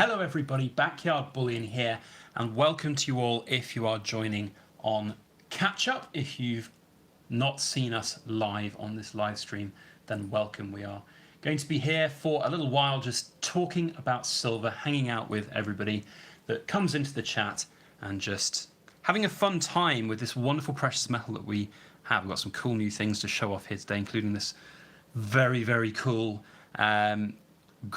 Hello everybody, Backyard Bullion here, and welcome to you all if you are joining on catch up. If you've not seen us live on this live stream, then welcome. We are going to be here for a little while just talking about silver, hanging out with everybody that comes into the chat and just having a fun time with this wonderful precious metal that we have. We've got some cool new things to show off here today, including this very cool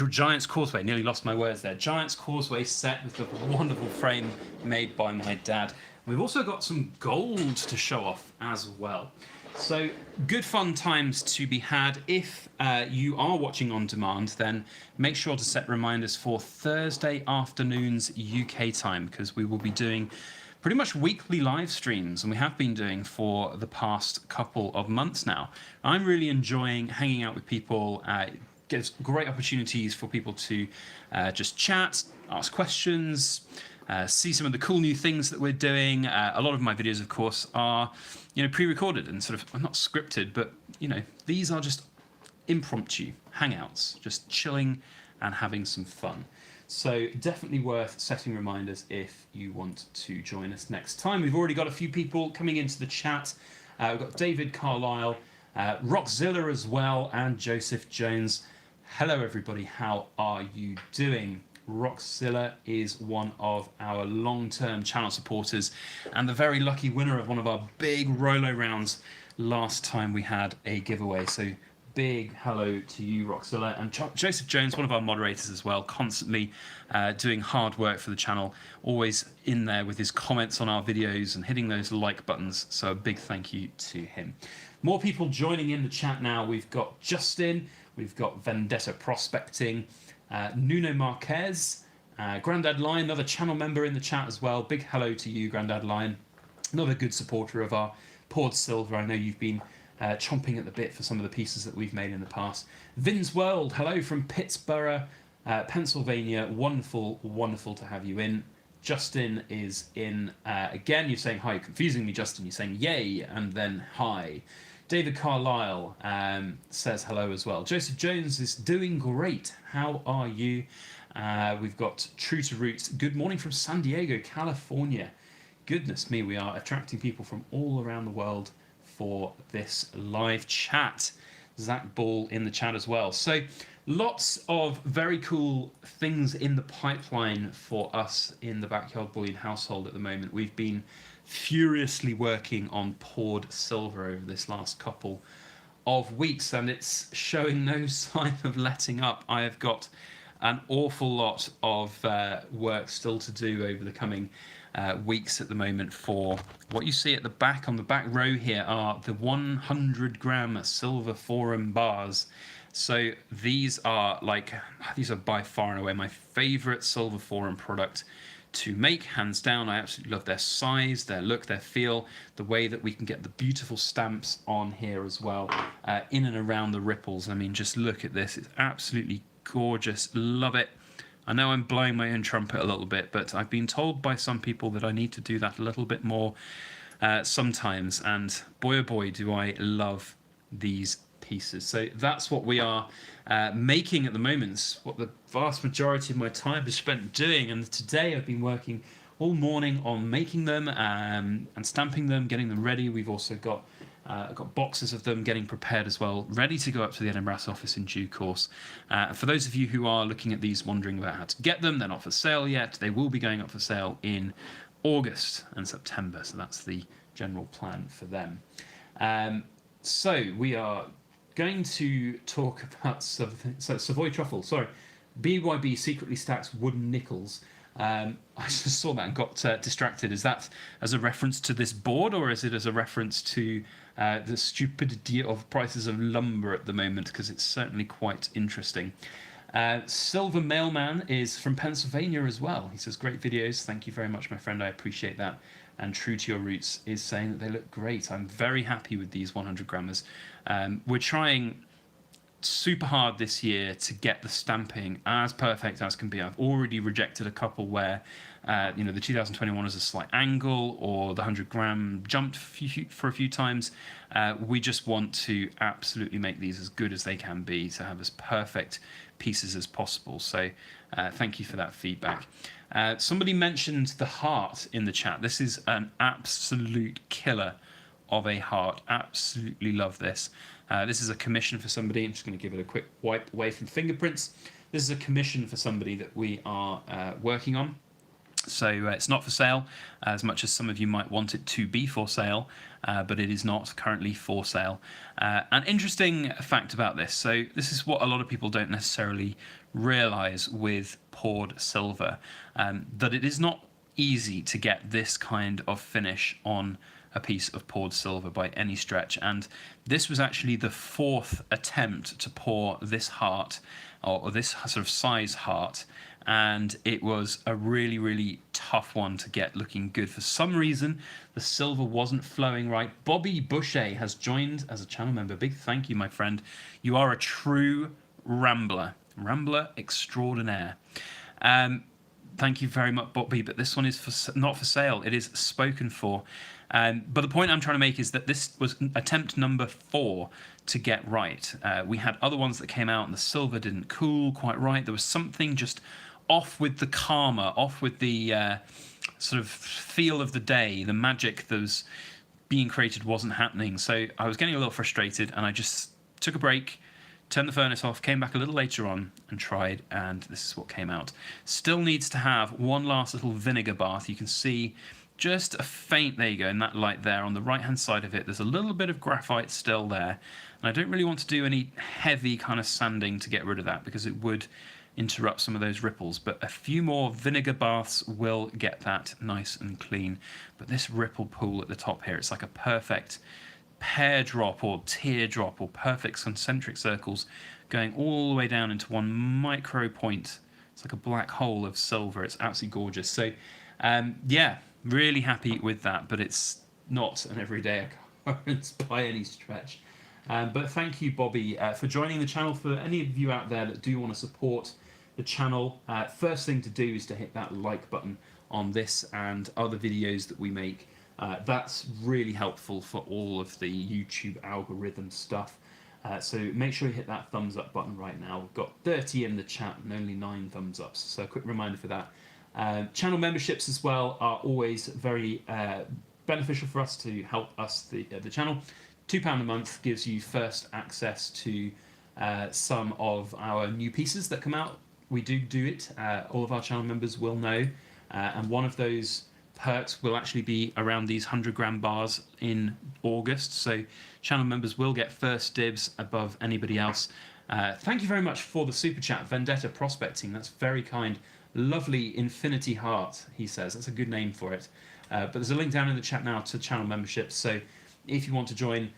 Giant's Causeway. Nearly lost my words there. Giant's Causeway set with a wonderful frame made by my dad. We've also got some gold to show off as well. So good fun times to be had. If you are watching on demand, then make sure to set reminders for Thursday afternoons UK time, because we will be doing pretty much weekly live streams, and we have been doing for the past couple of months now. I'm really enjoying hanging out with people. Gives great opportunities for people to just chat, ask questions, see some of the cool new things that we're doing. A lot of my videos, of course, are pre-recorded and sort of not scripted, but these are just impromptu hangouts, just chilling and having some fun. So definitely worth setting reminders if you want to join us next time. We've already got a few people coming into the chat. We've got David Carlisle, Rockzilla as well, and Joseph Jones. Hello everybody, how are you doing? Rockzilla is one of our long-term channel supporters and the very lucky winner of one of our big Rolo rounds last time we had a giveaway. So big hello to you, Rockzilla, and Joseph Jones, one of our moderators as well, constantly doing hard work for the channel, always in there with his comments on our videos and hitting those like buttons. So a big thank you to him. More people joining in the chat now. We've got Justin, we've got Vendetta Prospecting, Nuno Marquez, Grandad Lion, another channel member in the chat as well. Big hello to you, Grandad Lion. Another good supporter of our poured silver. I know you've been chomping at the bit for some of the pieces that we've made in the past. Vin's World, hello from Pittsburgh, Pennsylvania. Wonderful to have you in. Justin is in again. You're saying hi. Confusing me, Justin. You're saying yay and then hi. David Carlisle says hello as well. Joseph Jones is doing great. How are you? We've got True to Roots. Good morning from San Diego, California. Goodness me, we are attracting people from all around the world for this live chat. Zach Ball in the chat as well. So lots of very cool things in the pipeline for us in the Backyard Bullion household at the moment. We've been furiously working on poured silver over this last couple of weeks, and it's showing no sign of letting up. I have got an awful lot of work still to do over the coming weeks at the moment. For what you see at the back, on the back row here, are the 100-gram silver forum bars. So these are by far and away my favorite silver forum product to make, hands down. I absolutely love their size, their look, their feel, the way that we can get the beautiful stamps on here as well, in and around the ripples. I mean, just look at this. It's absolutely gorgeous. Love it. I know I'm blowing my own trumpet a little bit, but I've been told by some people that I need to do that a little bit more sometimes, and boy oh boy do I love these pieces. So that's what we are making at the moment. It's what the vast majority of my time is spent doing, and today I've been working all morning on making them and stamping them, getting them ready. We've also got boxes of them getting prepared as well, ready to go up to the Edinburgh office in due course. For those of you who are looking at these, wondering about how to get them, they're not for sale yet. They will be going up for sale in August and September, so that's the general plan for them. So we are going to talk about Savoy Truffle. Sorry, BYB secretly stacks wooden nickels. I just saw that and got distracted. Is that as a reference to this board, or is it as a reference to the stupidity of prices of lumber at the moment? Because it's certainly quite interesting. Silver Mailman is from Pennsylvania as well. He says, great videos. Thank you very much, my friend. I appreciate that. And True to Your Roots is saying that they look great. I'm very happy with these 100 grammers. We're trying super hard this year to get the stamping as perfect as can be. I've already rejected a couple where, you know, the 2021 is a slight angle, or the 100 gram jumped for a few times. We just want to absolutely make these as good as they can be, to have as perfect pieces as possible. So thank you for that feedback. Somebody mentioned the heart in the chat. This is an absolute killer of a heart. Absolutely love this. This is a commission for somebody. I'm just going to give it a quick wipe away from fingerprints. This is a commission for somebody that we are working on. So it's not for sale, as much as some of you might want it to be for sale, but it is not currently for sale. An interesting fact about this, so this is what a lot of people don't necessarily realize with poured silver, that it is not easy to get this kind of finish on a piece of poured silver by any stretch. And this was actually the 4th attempt to pour this heart, or this sort of size heart, and it was a really, really tough one to get looking good. For some reason, the silver wasn't flowing right. Bobby Boucher has joined as a channel member. Big thank you, my friend. You are a true rambler extraordinaire. Thank you very much, Bobby, but this one is not for sale. It is spoken for. But the point I'm trying to make is that this was attempt number 4 to get right. We had other ones that came out and the silver didn't cool quite right. There was something just off with the karma, off with the sort of feel of the day. The magic that was being created wasn't happening. So I was getting a little frustrated, and I just took a break, turned the furnace off, came back a little later on and tried, and this is what came out. Still needs to have one last little vinegar bath. You can see just a faint, there you go, in that light there on the right hand side of it, there's a little bit of graphite still there, and I don't really want to do any heavy kind of sanding to get rid of that, because it would interrupt some of those ripples. But a few more vinegar baths will get that nice and clean. But this ripple pool at the top here, it's like a perfect pear drop or teardrop, or perfect concentric circles going all the way down into one micro point. It's like a black hole of silver. It's absolutely gorgeous. So yeah, really happy with that, but it's not an everyday occurrence by any stretch. But thank you, Bobby, for joining the channel. For any of you out there that do want to support the channel, first thing to do is to hit that like button on this and other videos that we make. That's really helpful for all of the YouTube algorithm stuff. So make sure you hit that thumbs up button right now. We've got 30 in the chat and only 9 thumbs ups, so a quick reminder for that. Channel memberships as well are always very beneficial for us to help us, the channel. £2 a month gives you first access to some of our new pieces that come out. We do it. All of our channel members will know, and one of those perks will actually be around these 100 gram bars in August. So channel members will get first dibs above anybody else. Thank you very much for the super chat, Vendetta Prospecting. That's very kind. Lovely Infinity Heart, he says. That's a good name for it. But there's a link down in the chat now to channel memberships. So if you want to join,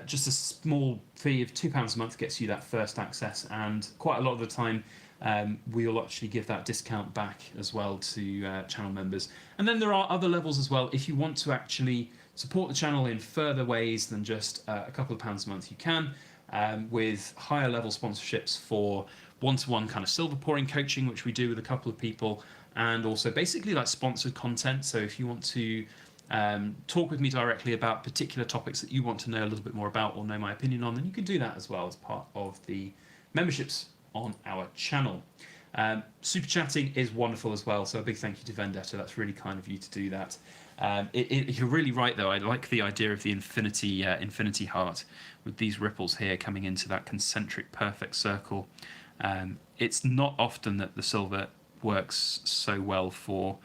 just a small fee of £2 a month gets you that first access, and quite a lot of the time we'll actually give that discount back as well to channel members. And then there are other levels as well. If you want to actually support the channel in further ways than just a couple of pounds a month, you can, with higher level sponsorships for one-to-one kind of silver pouring coaching, which we do with a couple of people, and also basically like sponsored content. So if you want to talk with me directly about particular topics that you want to know a little bit more about or know my opinion on, then you can do that as well as part of the memberships on our channel. Super chatting is wonderful as well, so a big thank you to Vendetta. That's really kind of you to do that. You're really right though. I like the idea of the infinity heart with these ripples here coming into that concentric perfect circle. It's not often that the silver works so well for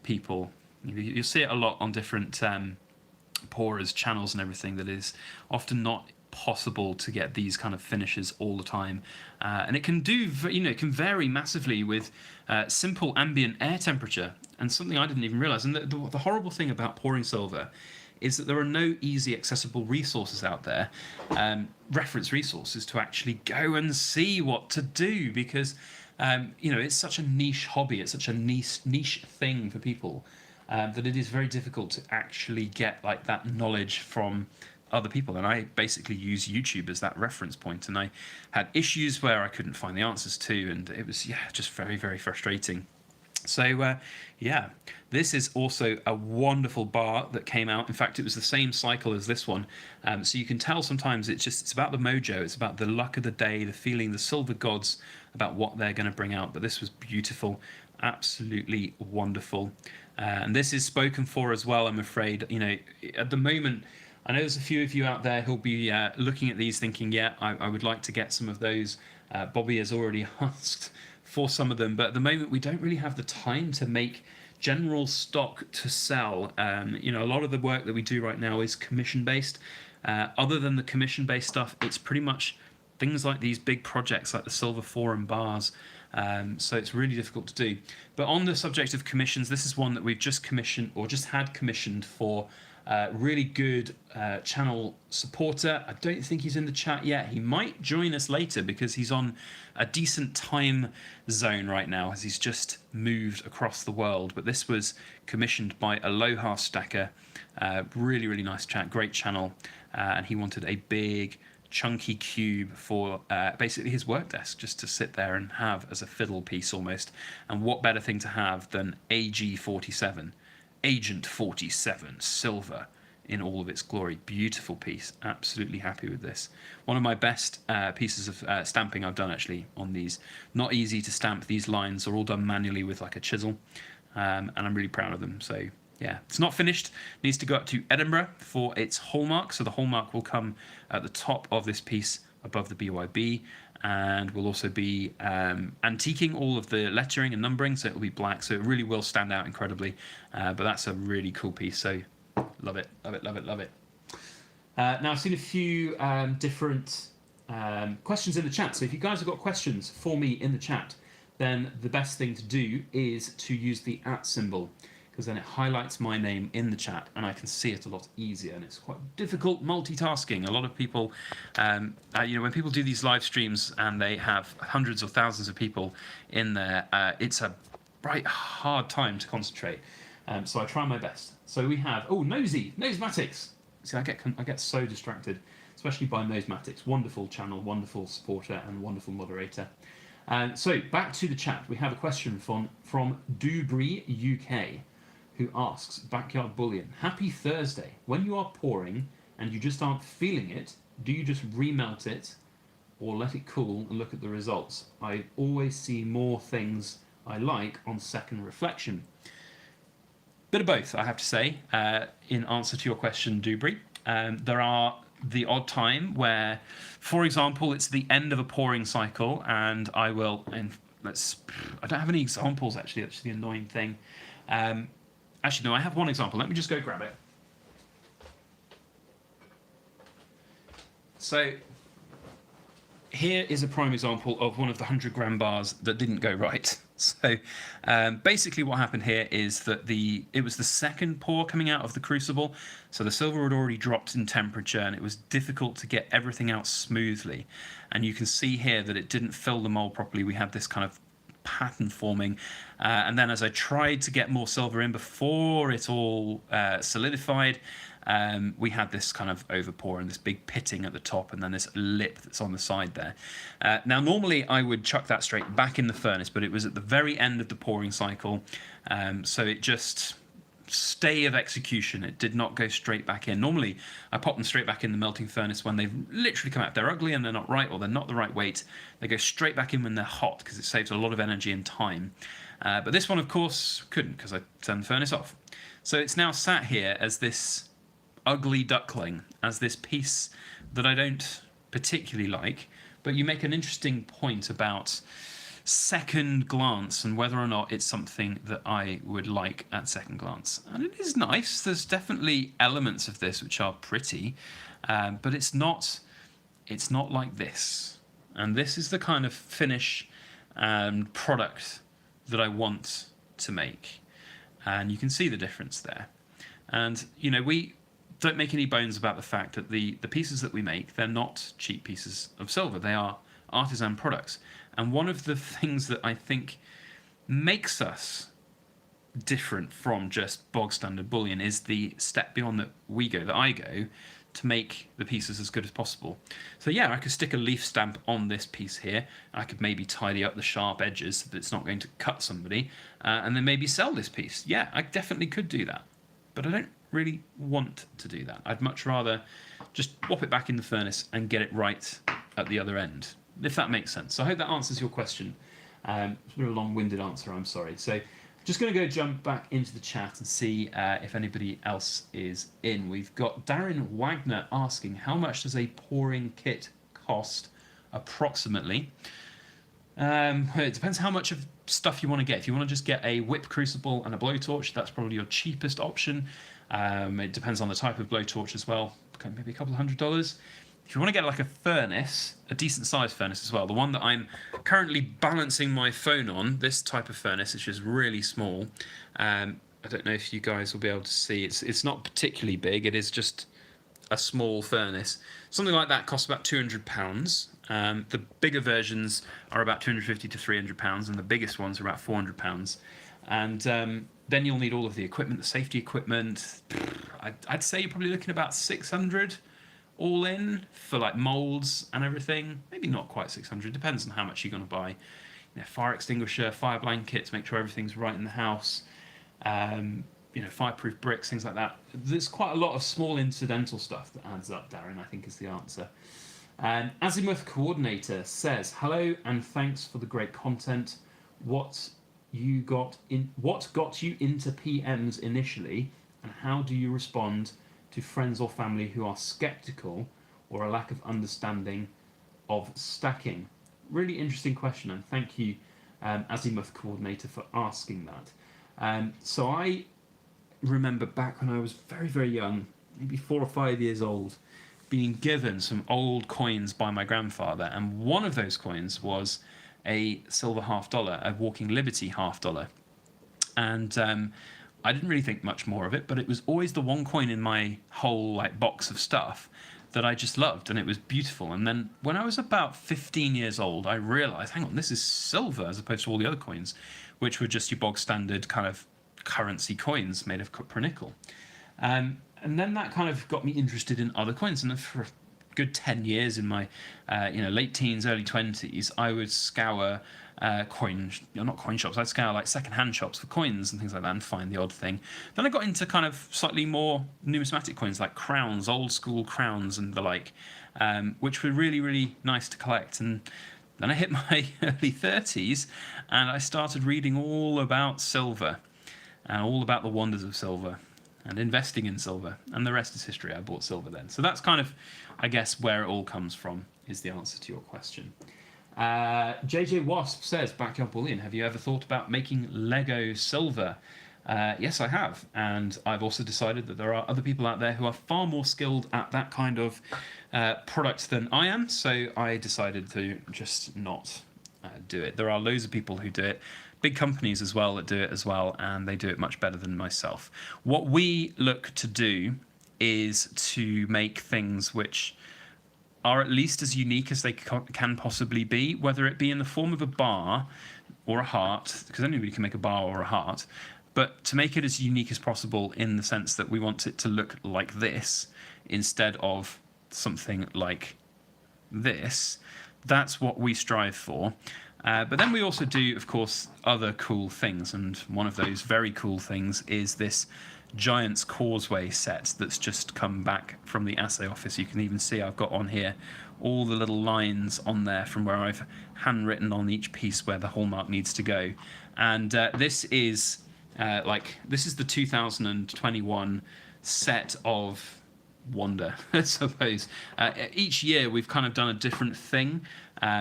people. You'll see it a lot on different pourers, channels and everything, that is often not possible to get these kind of finishes all the time, and it can do, it can vary massively with simple ambient air temperature. And something I didn't even realize, and the horrible thing about pouring silver is that there are no easy accessible resources out there, reference resources to actually go and see what to do, because it's such a niche hobby, it's such a niche thing for people, that it is very difficult to actually get like that knowledge from other people, and I basically use YouTube as that reference point. And I had issues where I couldn't find the answers to, and it was just very, very frustrating. So yeah, this is also a wonderful bar that came out. In fact, it was the same cycle as this one. So you can tell sometimes it's about the mojo, it's about the luck of the day, the feeling, the silver gods, about what they're going to bring out. But this was beautiful, absolutely wonderful. And this is spoken for as well, I'm afraid. You know, at the moment, I know there's a few of you out there who'll be looking at these thinking, yeah, I would like to get some of those. Bobby has already asked for some of them, but at the moment we don't really have the time to make general stock to sell. You know, a lot of the work that we do right now is commission based. Other than the commission based stuff, it's pretty much things like these big projects like the Silver Forum bars. So it's really difficult to do. But on the subject of commissions, this is one that we've just commissioned, or just had commissioned, for really good channel supporter. I don't think he's in the chat yet. He might join us later because he's on a decent time zone right now as he's just moved across the world. But this was commissioned by Aloha Stacker. Really, really nice chat, great channel. And he wanted a big chunky cube for basically his work desk, just to sit there and have as a fiddle piece almost. And what better thing to have than AG47, Agent 47 silver in all of its glory. Beautiful piece, absolutely happy with this. One of my best pieces of stamping I've done actually on these. Not easy to stamp, these lines are all done manually with like a chisel, and I'm really proud of them. So yeah, it's not finished. It needs to go up to Edinburgh for its hallmark. So the hallmark will come at the top of this piece above the BYB, and we'll also be antiquing all of the lettering and numbering, so it will be black, so it really will stand out incredibly. But that's a really cool piece, so love it, love it, love it, love it. Now I've seen a few different questions in the chat, so if you guys have got questions for me in the chat, then the best thing to do is to use the @ symbol, because then it highlights my name in the chat and I can see it a lot easier, and it's quite difficult multitasking. A lot of people, you know, when people do these live streams and they have hundreds or thousands of people in there, it's a right hard time to concentrate. So I try my best. So we have, Nosematics. See, I get so distracted, especially by Nosematics. Wonderful channel, wonderful supporter, and wonderful moderator. So back to the chat. We have a question from Dubry UK, who asks, Backyard Bullion, happy Thursday. When you are pouring and you just aren't feeling it, do you just remelt it or let it cool and look at the results? I always see more things I like on second reflection. Bit of both, I have to say, in answer to your question, Dubry. There are the odd time where, for example, it's the end of a pouring cycle and I will, and I don't have any examples actually, that's the annoying thing. Actually, no, I have one example. Let me just go grab it. So here is a prime example of one of the 100-gram bars that didn't go right. So basically what happened here is that it was the second pour coming out of the crucible. So the silver had already dropped in temperature and it was difficult to get everything out smoothly. And you can see here that it didn't fill the mold properly. We had this kind of pattern forming, and then as I tried to get more silver in before it all solidified, we had this kind of overpour and this big pitting at the top and then this lip that's on the side there. Now normally I would chuck that straight back in the furnace, but it was at the very end of the pouring cycle, so it just stay of execution. It did not go straight back in. Normally I pop them straight back in the melting furnace when they've literally come out. If they're ugly and they're not right, or they're not the right weight, they go straight back in when they're hot because it saves a lot of energy and time. But this one of course couldn't, because I turned the furnace off. So it's now sat here as this ugly duckling, as this piece that I don't particularly like. But you make an interesting point about second glance and whether or not it's something that I would like at second glance. And it is nice. There's definitely elements of this which are pretty, but it's not like this. And this is the kind of finish and product that I want to make. And you can see the difference there. And, you know, we don't make any bones about the fact that the pieces that we make, they're not cheap pieces of silver. They are artisan products. And one of the things that I think makes us different from just bog standard bullion is the step beyond that we go, that I go, to make the pieces as good as possible. So yeah, I could stick a leaf stamp on this piece here. I could maybe tidy up the sharp edges so that it's not going to cut somebody, and then maybe sell this piece. Yeah, I definitely could do that, but I don't really want to do that. I'd much rather just pop it back in the furnace and get it right at the other end, if that makes sense. So I hope that answers your question. It's been a long-winded answer, I'm sorry. So just going to go jump back into the chat and see if anybody else is in. We've got Darren Wagner asking, how much does a pouring kit cost approximately? It depends how much of stuff you want to get. If you want to just get a whip crucible and a blowtorch, that's probably your cheapest option. It depends on the type of blowtorch as well, maybe a couple of $100s. If you want to get like a furnace, a decent sized furnace as well, the one that I'm currently balancing my phone on, this type of furnace, which is really small. I don't know if you guys will be able to see. It's not particularly big. It is just a small furnace. Something like that costs about £200. The bigger versions are about £250 to £300, and the biggest ones are about £400. And then you'll need all of the equipment, the safety equipment. I'd say you're probably looking at about 600 all in for like molds and everything. Maybe not quite 600, depends on how much you're going to buy. You know, fire extinguisher, fire blankets, make sure everything's right in the house. You know, fireproof bricks, things like that. There's quite a lot of small incidental stuff that adds up, Darren, I think is the answer. Azimuth Coordinator says, hello and thanks for the great content. What got you into PMs initially, and how do you respond to friends or family who are skeptical or a lack of understanding of stacking? Really interesting question, and thank you, Azimuth Coordinator, for asking that. So I remember back when I was very, very young, maybe 4 or 5 years old, being given some old coins by my grandfather, and one of those coins was a silver $50, a Walking Liberty $50. And I didn't really think much more of it, but it was always the one coin in my whole like box of stuff that I just loved, and it was beautiful. And then when I was about 15 years old, I realized, hang on, this is silver as opposed to all the other coins, which were just your bog standard kind of currency coins made of copper and nickel. And then that kind of got me interested in other coins, and for a good 10 years in my late teens, early 20s, I would scour not coin shops, I'd scour like second-hand shops for coins and things like that and find the odd thing. Then I got into kind of slightly more numismatic coins like crowns, old school crowns and the like, which were really, really nice to collect. And then I hit my early 30s and I started reading all about silver and all about the wonders of silver and investing in silver, and the rest is history. I bought silver then. So that's kind of, I guess, where it all comes from, is the answer to your question. JJ Wasp says, Backyard Bullion, have you ever thought about making Lego silver? Yes, I have. And I've also decided that there are other people out there who are far more skilled at that kind of product than I am. So I decided to just not do it. There are loads of people who do it. Big companies as well that do it as well, and they do it much better than myself. What we look to do is to make things which are at least as unique as they can possibly be, whether it be in the form of a bar or a heart, because anybody can make a bar or a heart, but to make it as unique as possible in the sense that we want it to look like this instead of something like this. That's what we strive for. But then we also do, of course, other cool things, and one of those very cool things is this Giant's Causeway set that's just come back from the assay office. You can even see I've got on here all the little lines on there from where I've handwritten on each piece where the hallmark needs to go. And this is the 2021 set of wonder, I suppose. Each year we've kind of done a different thing,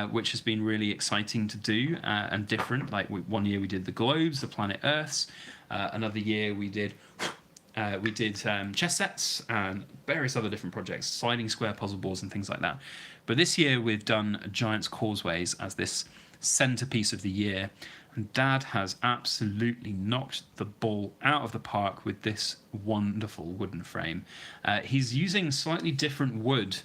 which has been really exciting to do and different. Like one year we did the globes, the planet Earths. Another year we did chess sets and various other different projects, sliding square puzzle boards and things like that. But this year we've done Giant's Causeways as this centerpiece of the year. And Dad has absolutely knocked the ball out of the park with this wonderful wooden frame. He's using slightly different wood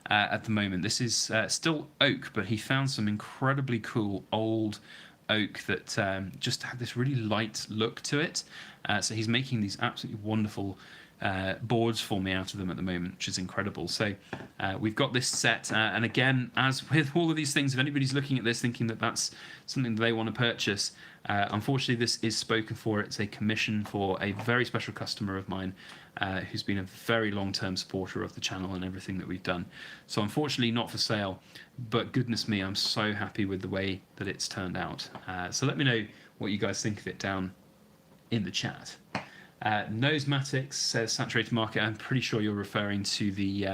at the moment. This is still oak, but he found some incredibly cool old oak that just had this really light look to it. So he's making these absolutely wonderful boards for me out of them at the moment, which is incredible. So we've got this set, and again, as with all of these things, if anybody's looking at this thinking that that's something that they want to purchase, unfortunately this is spoken for. It's a commission for a very special customer of mine who's been a very long-term supporter of the channel and everything that we've done. So unfortunately not for sale, but goodness me, I'm so happy with the way that it's turned out. So let me know what you guys think of it down in the chat. Nosematics says saturated market. I'm pretty sure you're referring to the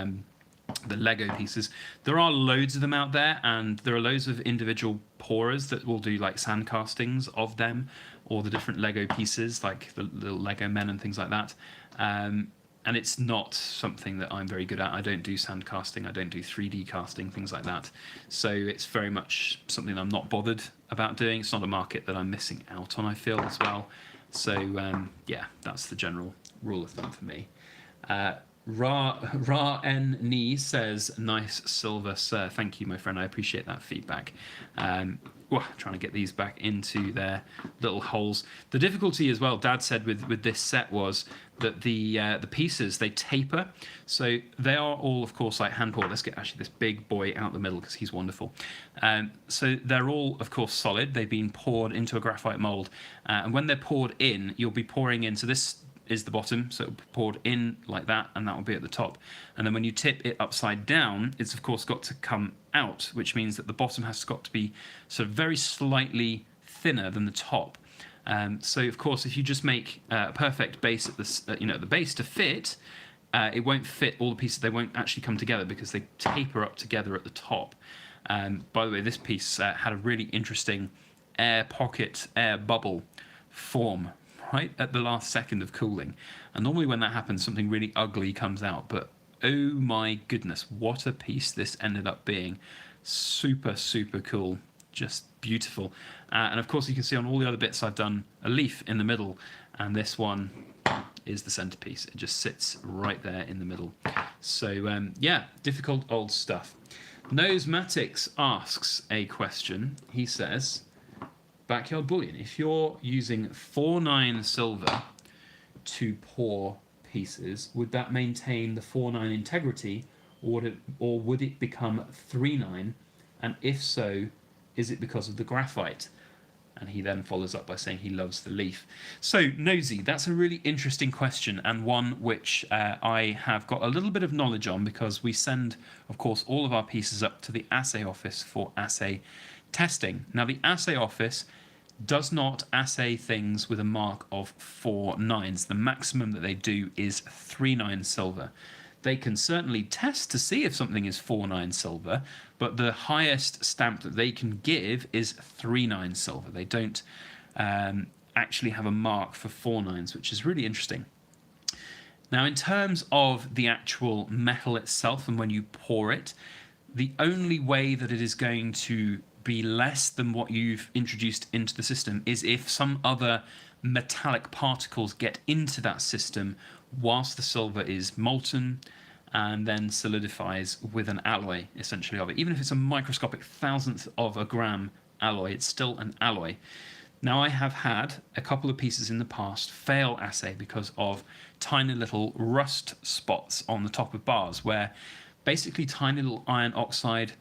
Lego pieces. There are loads of them out there, and there are loads of individual pourers that will do like sand castings of them, or the different Lego pieces, like the little Lego men and things like that. And it's not something that I'm very good at. I don't do sand casting, I don't do 3D casting, things like that. So it's very much something I'm not bothered about doing. It's not a market that I'm missing out on, I feel, as well. So yeah, that's the general rule of thumb for me. Ra N Ni says, nice silver, sir. Thank you, my friend. I appreciate that feedback. Trying to get these back into their little holes. The difficulty as well, Dad said with this set, was that the pieces, they taper. So they are all, of course, like hand poured. Let's get actually this big boy out the middle because he's wonderful. So they're all, of course, solid. They've been poured into a graphite mold. And when they're poured in, you'll be pouring in. So this is the bottom, so it'll be poured in like that, and that will be at the top. And then when you tip it upside down, it's of course got to come out, which means that the bottom has got to be sort of very slightly thinner than the top. So of course, if you just make a perfect base at the at the base to fit, it won't fit all the pieces. They won't actually come together because they taper up together at the top. By the way, this piece had a really interesting air pocket, air bubble form right at the last second of cooling, and normally when that happens, something really ugly comes out. But oh my goodness, what a piece this ended up being. Super cool, just beautiful. And of course you can see on all the other bits I've done a leaf in the middle, and this one is the centerpiece. It just sits right there in the middle. So yeah, difficult old stuff. Nosematics asks a question. He says, Backyard Bullion, if you're using 4.9 silver to pour pieces, would that maintain the 4.9 integrity, or would it become 3.9? And if so, is it because of the graphite? And he then follows up by saying he loves the leaf. So, Nosy, that's a really interesting question, and one which I have got a little bit of knowledge on, because we send, of course, all of our pieces up to the assay office for assay testing. Now, the assay office does not assay things with a mark of 4.9s. The maximum that they do is 3.9 silver. They can certainly test to see if something is 4.9 silver, but the highest stamp that they can give is 3.9 silver. They don't actually have a mark for 4.9s, which is really interesting. Now, in terms of the actual metal itself and when you pour it, the only way that it is going to be less than what you've introduced into the system is if some other metallic particles get into that system whilst the silver is molten and then solidifies with an alloy, essentially, of it. Even if it's a microscopic thousandth of a gram alloy, it's still an alloy. Now, I have had a couple of pieces in the past fail assay because of tiny little rust spots on the top of bars, where basically tiny little iron oxide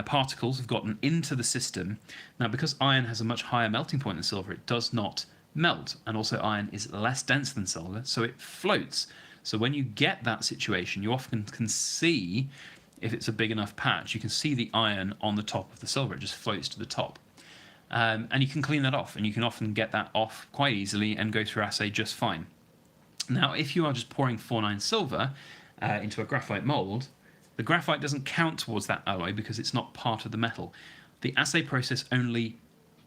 particles have gotten into the system. Now, because iron has a much higher melting point than silver, it does not melt, and also iron is less dense than silver, so it floats. So when you get that situation, you often can see, if it's a big enough patch, you can see the iron on the top of the silver. It just floats to the top. And you can clean that off, and you can often get that off quite easily and go through assay just fine. Now, if you are just pouring 4.9 silver into a graphite mold, the graphite doesn't count towards that alloy because it's not part of the metal. The assay process only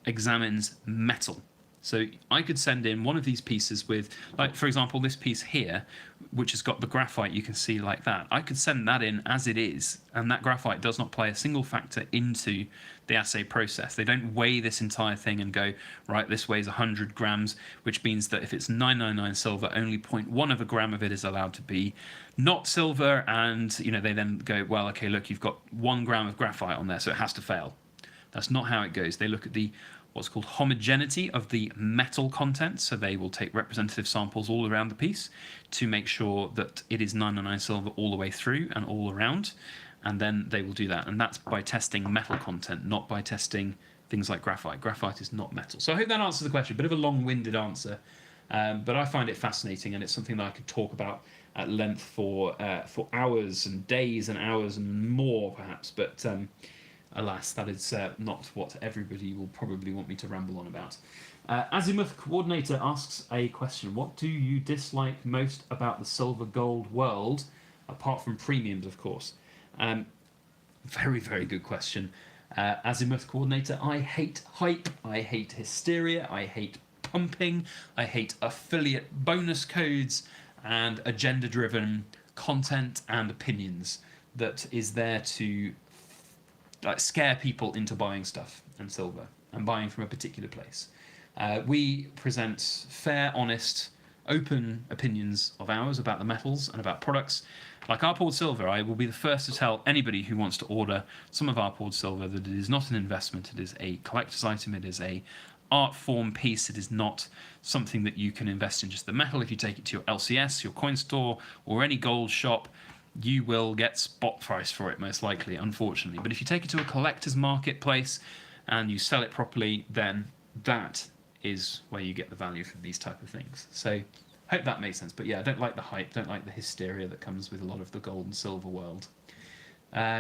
examines metal. So I could send in one of these pieces with, like, for example, this piece here, which has got the graphite you can see like that. I could send that in as it is, and that graphite does not play a single factor into the assay process. They don't weigh this entire thing and go, right, this weighs 100 grams, which means that if it's 999 silver, only 0.1 of a gram of it is allowed to be not silver, and they then go, well, okay, look, you've got 1 gram of graphite on there, so it has to fail. That's not how it goes. They look at the what's called homogeneity of the metal content. So they will take representative samples all around the piece to make sure that it is 999 silver all the way through and all around. And then they will do that. And that's by testing metal content, not by testing things like graphite. Graphite is not metal. So I hope that answers the question. A bit of a long-winded answer, but I find it fascinating, and it's something that I could talk about at length for hours and days and hours and more, perhaps. But alas, that is not what everybody will probably want me to ramble on about. Azimuth Coordinator asks a question. What do you dislike most about the silver gold world, apart from premiums, of course? Very, very good question. Azimuth Coordinator, I hate hype, I hate hysteria, I hate pumping, I hate affiliate bonus codes and agenda-driven content and opinions that is there to scare people into buying stuff and silver and buying from a particular place. We present fair, honest, open opinions of ours about the metals and about products. Like our poured silver, I will be the first to tell anybody who wants to order some of our poured silver that it is not an investment, it is a collector's item, it is a art form piece, it is not something that you can invest in just the metal. If you take it to your LCS, your coin store, or any gold shop, you will get spot price for it, most likely, unfortunately. But if you take it to a collector's marketplace and you sell it properly, then that is where you get the value from these type of things. So hope that makes sense. But yeah, I don't like the hype, don't like the hysteria that comes with a lot of the gold and silver world.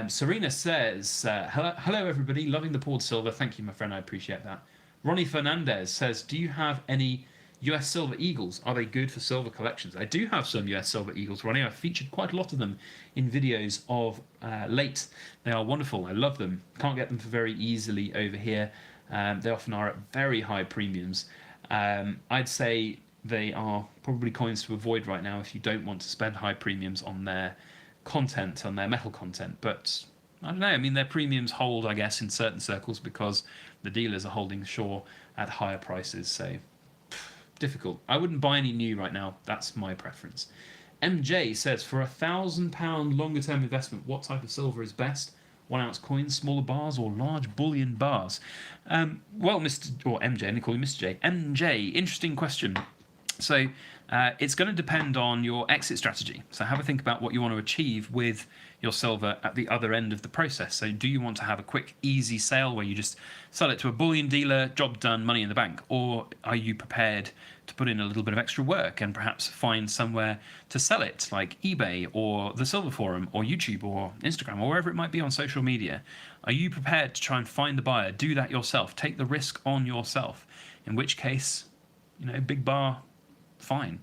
Serena says, hello everybody, loving the poured silver. Thank you, my friend, I appreciate that. Ronnie Fernandez says, do you have any US Silver Eagles? Are they good for silver collections? I do have some US Silver Eagles, Ronnie. I've featured quite a lot of them in videos of late. They are wonderful. I love them. Can't get them for very easily over here. They often are at very high premiums. I'd say they are probably coins to avoid right now if you don't want to spend high premiums on their content, on their metal content. But I don't know. I mean, their premiums hold, I guess, in certain circles because the dealers are holding shore at higher prices. So difficult. I wouldn't buy any new right now. That's my preference. MJ says, for £1,000 longer term investment, what type of silver is best? 1 ounce coins, smaller bars, or large bullion bars? Well, MJ, I call you Mr. J. MJ, interesting question. So it's going to depend on your exit strategy. So have a think about what you want to achieve with your silver at the other end of the process. So do you want to have a quick, easy sale where you just sell it to a bullion dealer, job done, money in the bank? Or are you prepared to put in a little bit of extra work and perhaps find somewhere to sell it, like eBay or the Silver Forum or YouTube or Instagram or wherever it might be on social media? Are you prepared to try and find the buyer, do that yourself, take the risk on yourself? In which case, big bar, fine.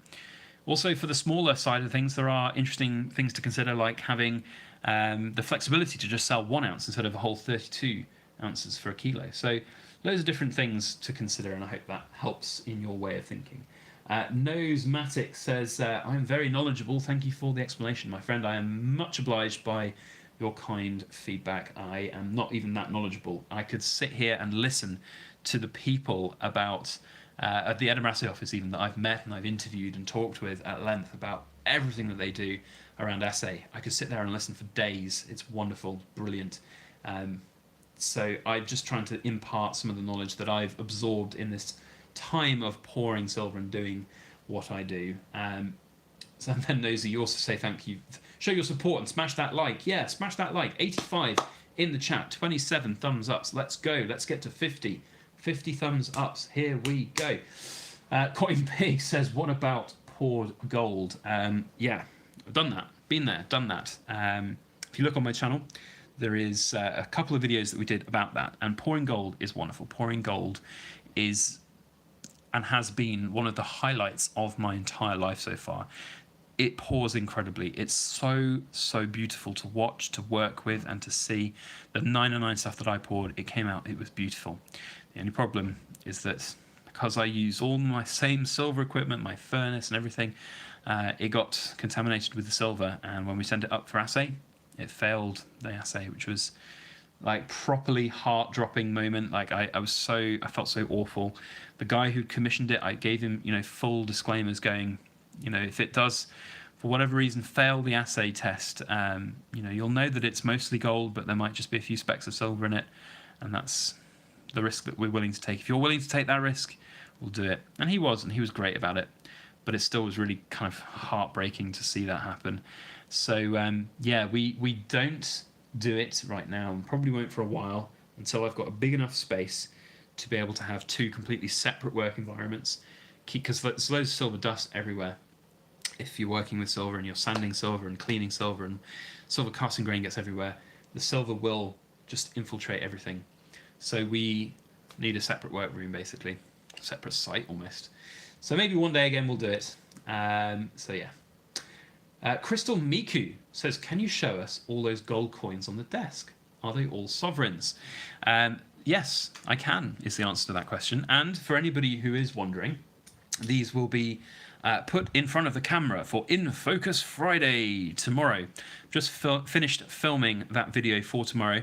Also, for the smaller side of things, there are interesting things to consider, like having the flexibility to just sell 1 ounce instead of a whole 32 ounces for a kilo. So loads of different things to consider, and I hope that helps in your way of thinking. Nosematic says, I'm very knowledgeable. Thank you for the explanation, my friend. I am much obliged by your kind feedback. I am not even that knowledgeable. I could sit here and listen to the people about at the Edinburgh Assay office even that I've met and I've interviewed and talked with at length about everything that they do around assay. I could sit there and listen for days. It's wonderful, brilliant. So I'm just trying to impart some of the knowledge that I've absorbed in this time of pouring silver and doing what I do. So then Nosy, you also say thank you. Show your support and smash that like. Yeah, smash that like. 85 in the chat, 27 thumbs ups. Let's go. Let's get to 50. 50 thumbs ups. Here we go. Coin Pig says, what about poured gold? Yeah, I've done that. Been there, done that. If you look on my channel, there is a couple of videos that we did about that. And pouring gold is wonderful. Pouring gold is and has been one of the highlights of my entire life so far. It pours incredibly. It's so, so beautiful to watch, to work with, and to see. The 909 stuff that I poured, it came out, it was beautiful. The only problem is that because I use all my same silver equipment, my furnace and everything, it got contaminated with the silver, and when we sent it up for assay, it failed the assay, which was like properly heart-dropping moment. Like I felt so awful. The guy who commissioned it, I gave him, full disclaimers going, if it does, for whatever reason, fail the assay test, you'll know that it's mostly gold, but there might just be a few specks of silver in it. and that's the risk that we're willing to take. If you're willing to take that risk, we'll do it. And he was great about it, but it still was really kind of heartbreaking to see that happen. So yeah, we don't do it right now, and probably won't for a while, until I've got a big enough space to be able to have two completely separate work environments, because there's loads of silver dust everywhere. If you're working with silver and you're sanding silver and cleaning silver, and silver casting grain gets everywhere, the silver will just infiltrate everything. So we need a separate work room, basically, separate site almost. So maybe one day again we'll do it. So yeah. Crystal Miku says, can you show us all those gold coins on the desk? Are they all sovereigns? Yes, I can, is the answer to that question. And for anybody who is wondering, these will be put in front of the camera for In Focus Friday tomorrow. Just finished filming that video for tomorrow.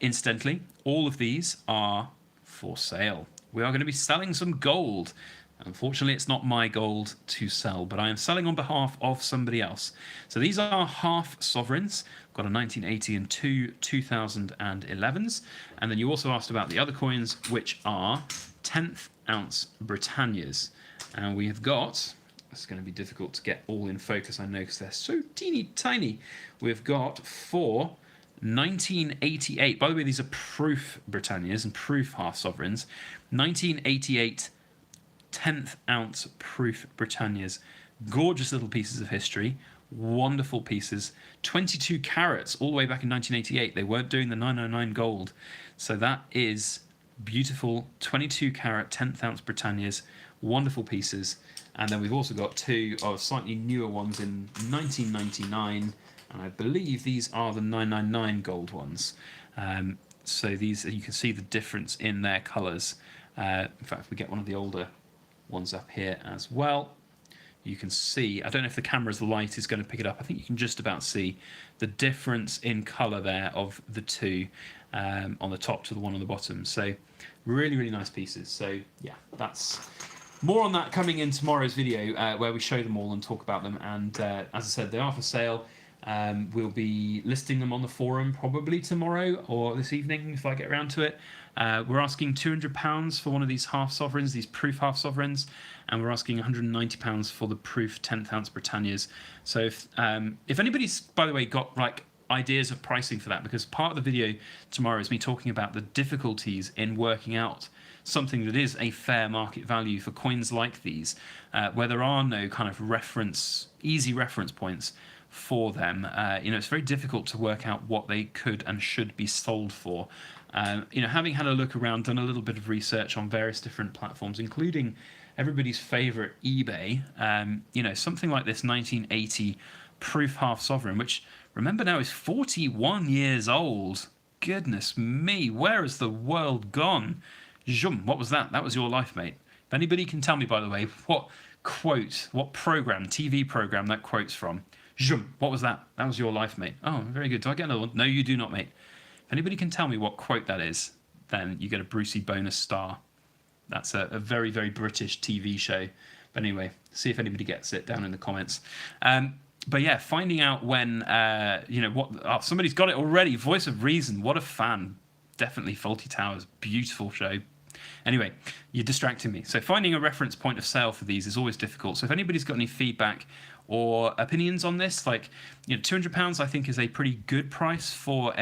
Incidentally, all of these are for sale. We are going to be selling some gold. Unfortunately, it's not my gold to sell, but I am selling on behalf of somebody else. So these are half sovereigns. Got a 1980 and two 2011s. And then you also asked about the other coins, which are 10th ounce Britannias. And we have got, it's going to be difficult to get all in focus, I know, because they're so teeny tiny. We've got 4 1988. By the way, these are proof Britannias and proof half sovereigns. 1988 10th ounce proof Britannias. Gorgeous little pieces of history. Wonderful pieces. 22 carats all the way back in 1988. They weren't doing the 909 gold. So that is beautiful 22 carat 10th ounce Britannias. Wonderful pieces. And then we've also got 2 of slightly newer ones in 1999. And I believe these are the 999 gold ones. So these, you can see the difference in their colours. In fact, if we get one of the older ones up here as well, you can see, I don't know if the camera's light is going to pick it up, I think you can just about see the difference in colour there of the 2 on the top to the one on the bottom. So really, really nice pieces. So yeah, that's more on that coming in tomorrow's video, where we show them all and talk about them. And as I said, they are for sale. We'll be listing them on the forum probably tomorrow or this evening if I get around to it. We're asking £200 for one of these half sovereigns, these proof half sovereigns, and we're asking £190 for the proof 10th ounce Britannias. So if anybody's, by the way, got like ideas of pricing for that, because part of the video tomorrow is me talking about the difficulties in working out something that is a fair market value for coins like these, where there are no kind of easy reference points for them. It's very difficult to work out what they could and should be sold for. Having had a look around, done a little bit of research on various different platforms, including everybody's favorite eBay, something like this 1980 proof half sovereign, which remember now is 41 years old. Goodness me, where has the world gone? Zoom, what was that? That was your life, mate. If anybody can tell me, by the way, what program, TV program that quote's from. Zoom, what was that? That was your life, mate. Oh, very good. Do I get another one? No, you do not, mate. If anybody can tell me what quote that is, then you get a Brucey bonus star. That's a very, very British TV show. But anyway, see if anybody gets it down in the comments. But yeah, finding out when, somebody's got it already. Voice of Reason, what a fan. Definitely Fawlty Towers, beautiful show. Anyway, you're distracting me. So finding a reference point of sale for these is always difficult. So if anybody's got any feedback or opinions on this, like, £200 I think is a pretty good price for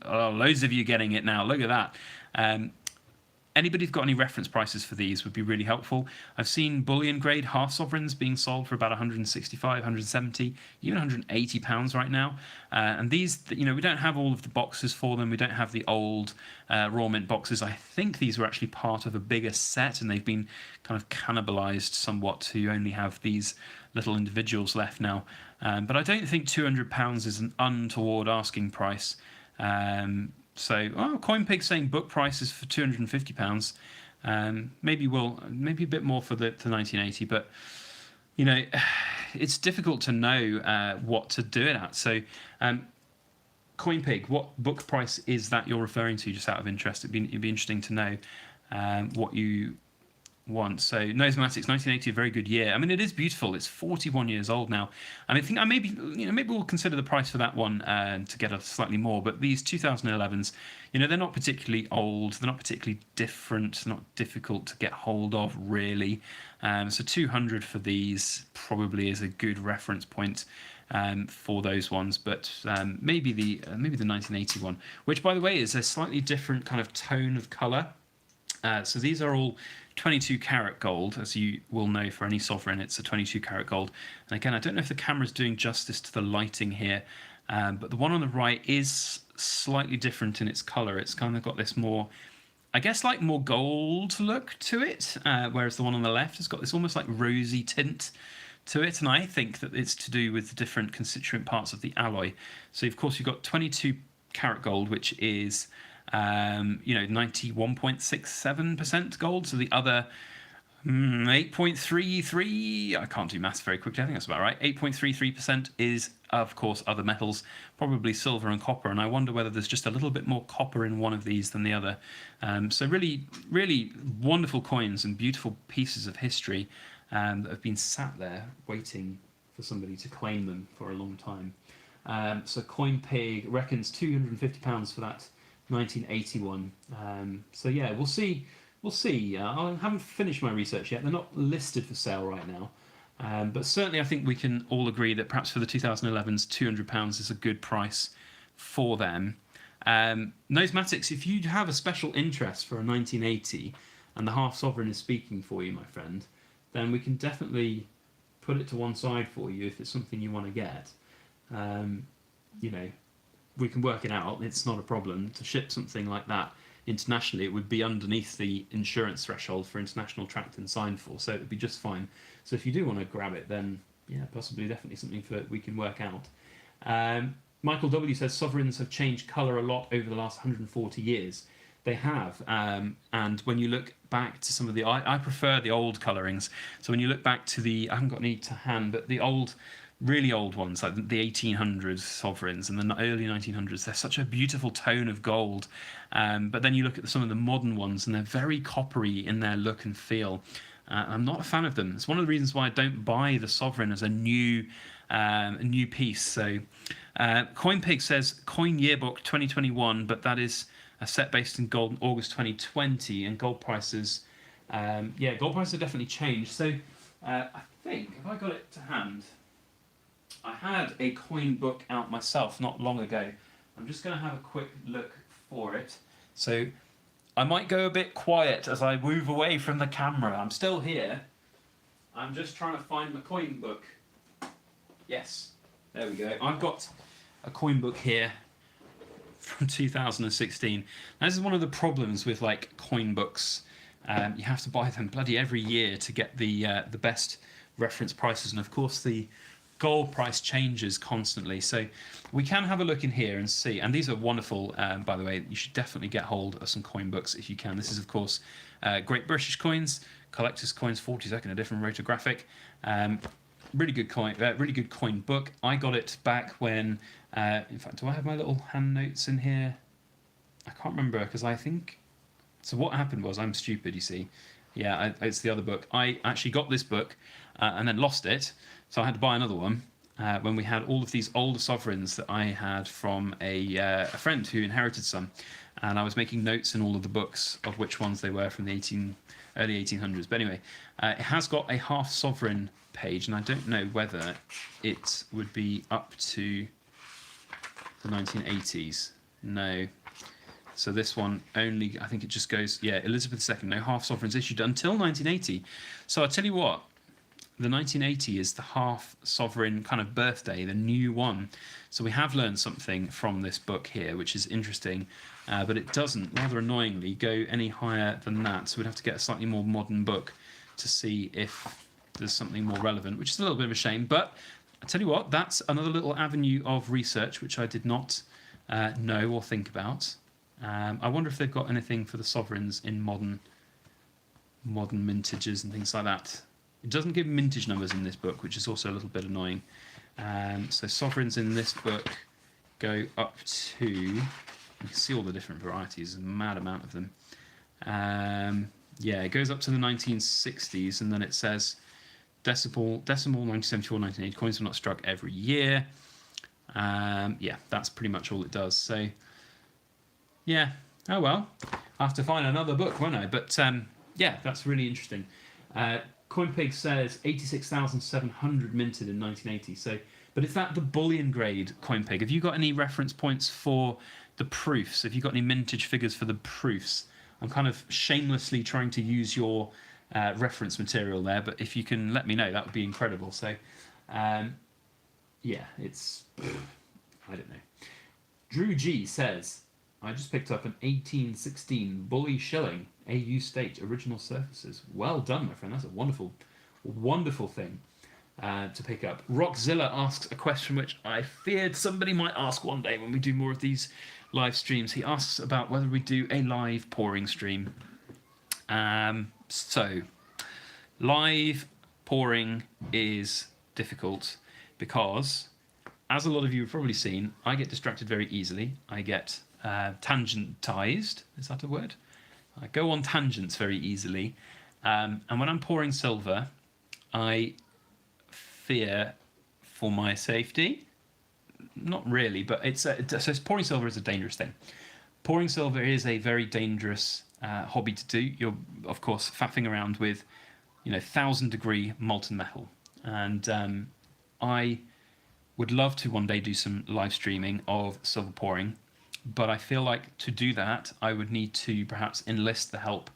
loads of you getting it now. Look at that. Anybody who's got any reference prices for these would be really helpful. I've seen bullion grade half sovereigns being sold for about 165, 170, even £180 right now. And these, we don't have all of the boxes for them. We don't have the old raw mint boxes. I think these were actually part of a bigger set, and they've been kind of cannibalized somewhat to only have these little individuals left now. But I don't think £200 is an untoward asking price. CoinPig saying book prices for £250. Maybe a bit more for the 1980, but it's difficult to know what to do it at. So, CoinPig, what book price is that you're referring to? Just out of interest, it'd be interesting to know what you one. So Numismatics 1980, a very good year. I mean, it is beautiful. It's 41 years old now, and I think maybe we'll consider the price for that one to get us slightly more. But these 2011s, they're not particularly old. They're not particularly different. Not difficult to get hold of, really. So 200 for these probably is a good reference point for those ones. But maybe the 1980 one, which by the way is a slightly different kind of tone of colour. So these are all 22 karat gold, as you will know for any sovereign, it's a 22 karat gold. And again, I don't know if the camera's doing justice to the lighting here, but the one on the right is slightly different in its colour. It's kind of got this more, I guess, like more gold look to it, whereas the one on the left has got this almost like rosy tint to it. And I think that it's to do with the different constituent parts of the alloy. So of course you've got 22 karat gold, which is 91.67% gold. So the other 8.33, I can't do maths very quickly, I think that's about right, 8.33% is, of course, other metals, probably silver and copper, and I wonder whether there's just a little bit more copper in one of these than the other. So really, really wonderful coins and beautiful pieces of history that have been sat there waiting for somebody to claim them for a long time. So CoinPig reckons £250 for that 1981. So yeah, we'll see. I haven't finished my research yet. They're not listed for sale right now, but certainly I think we can all agree that perhaps for the 2011s, £200 is a good price for them. Numismatics, if you have a special interest for a 1980 and the half sovereign is speaking for you, my friend, then we can definitely put it to one side for you if it's something you want to get. We can work it out. It's not a problem to ship something like that internationally. It would be underneath the insurance threshold for international tracked and signed for, so it would be just fine. So if you do want to grab it, then yeah, possibly definitely something we can work out. Michael W says sovereigns have changed colour a lot over the last 140 years. They have, and when you look back to some of the, I prefer the old colourings. So when you look back to I haven't got any to hand, but the really old ones, like the 1800s sovereigns and the early 1900s, they're such a beautiful tone of gold. But then you look at some of the modern ones and they're very coppery in their look and feel. I'm not a fan of them. It's one of the reasons why I don't buy the sovereign as a new piece. So CoinPig says Coin Yearbook 2021, but that is a set based in gold in August 2020, and gold prices, gold prices have definitely changed. So I think, if I got it to hand, I had a coin book out myself not long ago. I'm just going to have a quick look for it. So I might go a bit quiet as I move away from the camera. I'm still here. I'm just trying to find my coin book. Yes, there we go. I've got a coin book here from 2016. Now, this is one of the problems with like coin books. You have to buy them bloody every year to get the best reference prices, and of course the gold price changes constantly. So we can have a look in here and see, and these are wonderful, by the way. You should definitely get hold of some coin books if you can. This is of course Great British Coins, Collector's Coins 42nd edition rotographic. Really good coin book. I got it back when, in fact, do I have my little hand notes in here? I can't remember, because I think, so what happened was, I'm stupid, you see. Yeah, it's the other book. I actually got this book and then lost it, so I had to buy another one when we had all of these older sovereigns that I had from a friend who inherited some, and I was making notes in all of the books of which ones they were from the early 1800s. But anyway, it has got a half sovereign page, and I don't know whether it would be up to the 1980s. No. So this one only, I think it just goes, yeah, Elizabeth II, no half sovereigns issued until 1980. So I'll tell you what, the 1980 is the half sovereign kind of birthday, the new one. So we have learned something from this book here, which is interesting, but it doesn't, rather annoyingly, go any higher than that. So we'd have to get a slightly more modern book to see if there's something more relevant, which is a little bit of a shame. But I'll tell you what, that's another little avenue of research which I did not know or think about. I wonder if they've got anything for the sovereigns in modern mintages and things like that. It doesn't give mintage numbers in this book, which is also a little bit annoying. So sovereigns in this book go up to, you can see all the different varieties, a mad amount of them. Yeah, it goes up to the 1960s, and then it says decimal 1974, 1980 coins were not struck every year. Yeah, that's pretty much all it does. So, yeah. Oh well, I have to find another book, won't I? But yeah, that's really interesting. CoinPig says 86,700 minted in 1980. So, but is that the bullion grade CoinPig? Have you got any reference points for the proofs? Have you got any mintage figures for the proofs? I'm kind of shamelessly trying to use your reference material there, but if you can let me know, that would be incredible. So, yeah, it's I don't know. Drew G says, I just picked up an 1816 Bully Shilling AU State original surfaces. Well done, my friend. That's a wonderful, wonderful thing to pick up. Rockzilla asks a question which I feared somebody might ask one day when we do more of these live streams. He asks about whether we do a live pouring stream. So, live pouring is difficult because, as a lot of you have probably seen, I get distracted very easily. I get tangentized. Is that a word? I go on tangents very easily. And when I'm pouring silver, I fear for my safety. Not really, but so pouring silver is a dangerous thing. Pouring silver is a very dangerous hobby to do. You're, of course, faffing around with, 1,000-degree molten metal. And I would love to one day do some live streaming of silver pouring, but I feel like to do that, I would need to perhaps enlist the help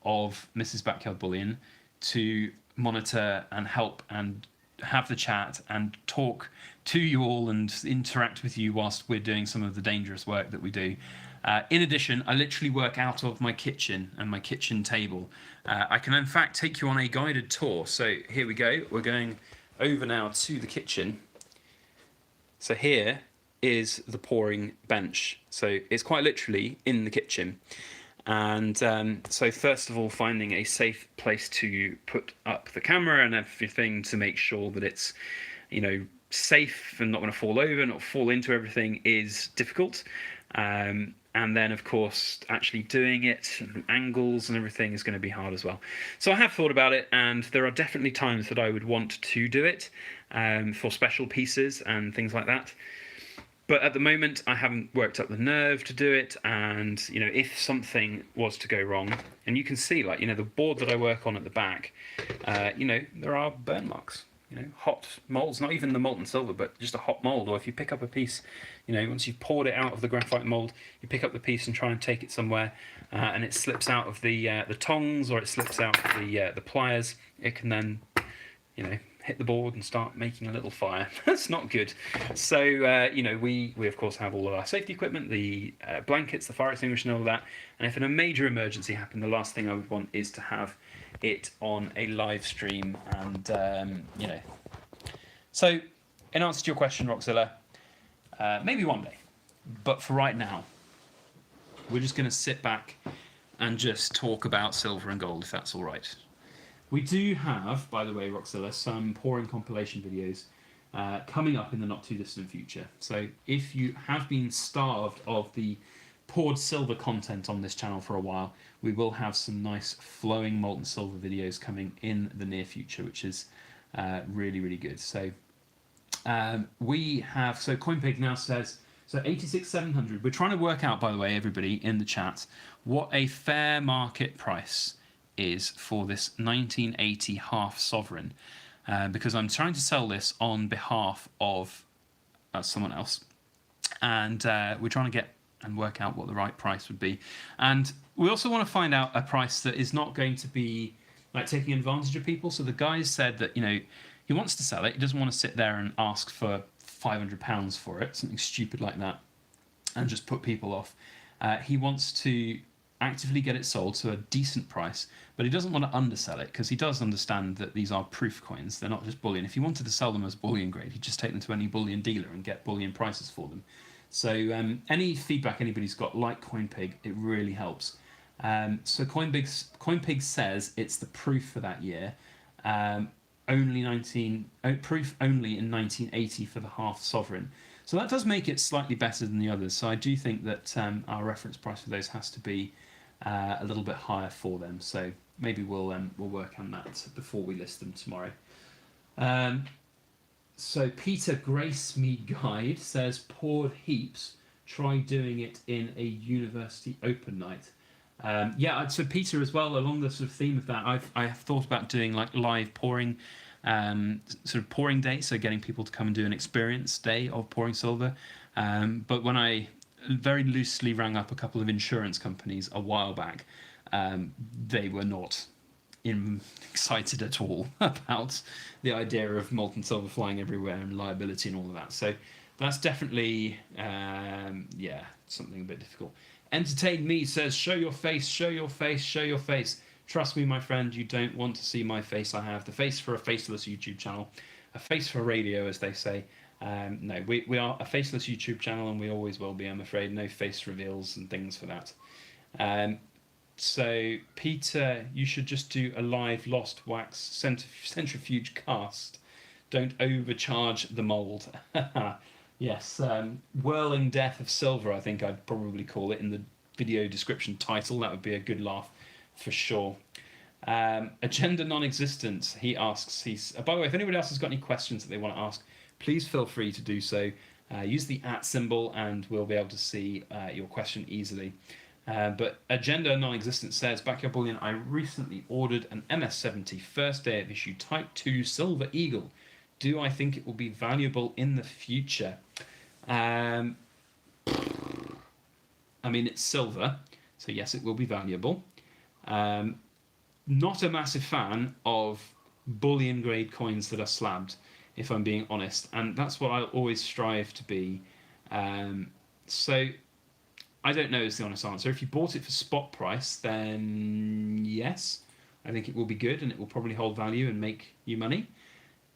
of Mrs. Backyard Bullion to monitor and help and have the chat and talk to you all and interact with you whilst we're doing some of the dangerous work that we do. In addition, I literally work out of my kitchen and my kitchen table. I can in fact take you on a guided tour. So here we go. We're going over now to the kitchen. So here is the pouring bench. So it's quite literally in the kitchen. And so first of all, finding a safe place to put up the camera and everything to make sure that it's, safe and not going to fall over, not fall into everything is difficult. And then, of course, actually doing it, angles and everything is going to be hard as well. So I have thought about it, and there are definitely times that I would want to do it for special pieces and things like that. But at the moment, I haven't worked up the nerve to do it, and, if something was to go wrong, and you can see, the board that I work on at the back, there are burn marks. Hot molds, not even the molten silver, but just a hot mold. Or if you pick up a piece, once you've poured it out of the graphite mold, you pick up the piece and try and take it somewhere, and it slips out of the tongs, or it slips out of the pliers, it can then, hit the board and start making a little fire. That's not good. So, we of course have all of our safety equipment, the blankets, the fire extinguisher and all of that. And if a major emergency happened, the last thing I would want is to have it on a live stream. And, So, in answer to your question, Roxilla, maybe one day. But for right now, we're just going to sit back and just talk about silver and gold, if that's all right. We do have, by the way, Roxilla, some pouring compilation videos coming up in the not too distant future. So if you have been starved of the poured silver content on this channel for a while, we will have some nice flowing molten silver videos coming in the near future, which is really, really good. So we have, so CoinPig now says, so 86,700. We're trying to work out, by the way, everybody in the chat, what a fair market price is for this 1980 half sovereign, because I'm trying to sell this on behalf of someone else, and we're trying to get and work out what the right price would be. And we also want to find out a price that is not going to be like taking advantage of people. So the guy said that he wants to sell it, he doesn't want to sit there and ask for £500 for it, something stupid like that, and just put people off. He wants to actively get it sold to a decent price, but he doesn't want to undersell it because he does understand that these are proof coins. They're not just bullion. If he wanted to sell them as bullion grade, he'd just take them to any bullion dealer and get bullion prices for them. So any feedback anybody's got, like CoinPig, it really helps. So CoinPig says it's the proof for that year. Proof only in 1980 for the half sovereign. So that does make it slightly better than the others. So I do think that our reference price for those has to be a little bit higher for them. So maybe we'll work on that before we list them tomorrow. So Peter Grace Me Guide says, poured heaps. Try doing it in a university open night. Yeah, so Peter as well, along the sort of theme of that, I have thought about doing like live pouring, sort of pouring day, so getting people to come and do an experience day of pouring silver. But when I very loosely rang up a couple of insurance companies a while back, they were not excited at all about the idea of molten silver flying everywhere and liability and all of that. So that's definitely, yeah, something a bit difficult. Entertain Me says, show your face, show your face, show your face. Trust me, my friend, you don't want to see my face. I have the face for a faceless YouTube channel, a face for radio, as they say. No, we are a faceless YouTube channel, and we always will be, I'm afraid. No face reveals and things for that. So, Peter, you should just do a live Lost Wax centrifuge cast. Don't overcharge the mould. Yes, Whirling Death of Silver, I think I'd probably call it in the video description title. That would be a good laugh for sure. Agenda Non-Existent, he asks. By the way, if anybody else has got any questions that they want to ask, please feel free to do so. Use the @ symbol and we'll be able to see your question easily. But Agenda Non-Existent says, Backyard Bullion, I recently ordered an MS-70 first day of issue Type 2 Silver Eagle. Do I think it will be valuable in the future? I mean, it's silver, so yes, it will be valuable. Not a massive fan of bullion grade coins that are slabbed, if I'm being honest, and that's what I'll always strive to be. So I don't know is the honest answer. If you bought it for spot price, then yes, I think it will be good and it will probably hold value and make you money.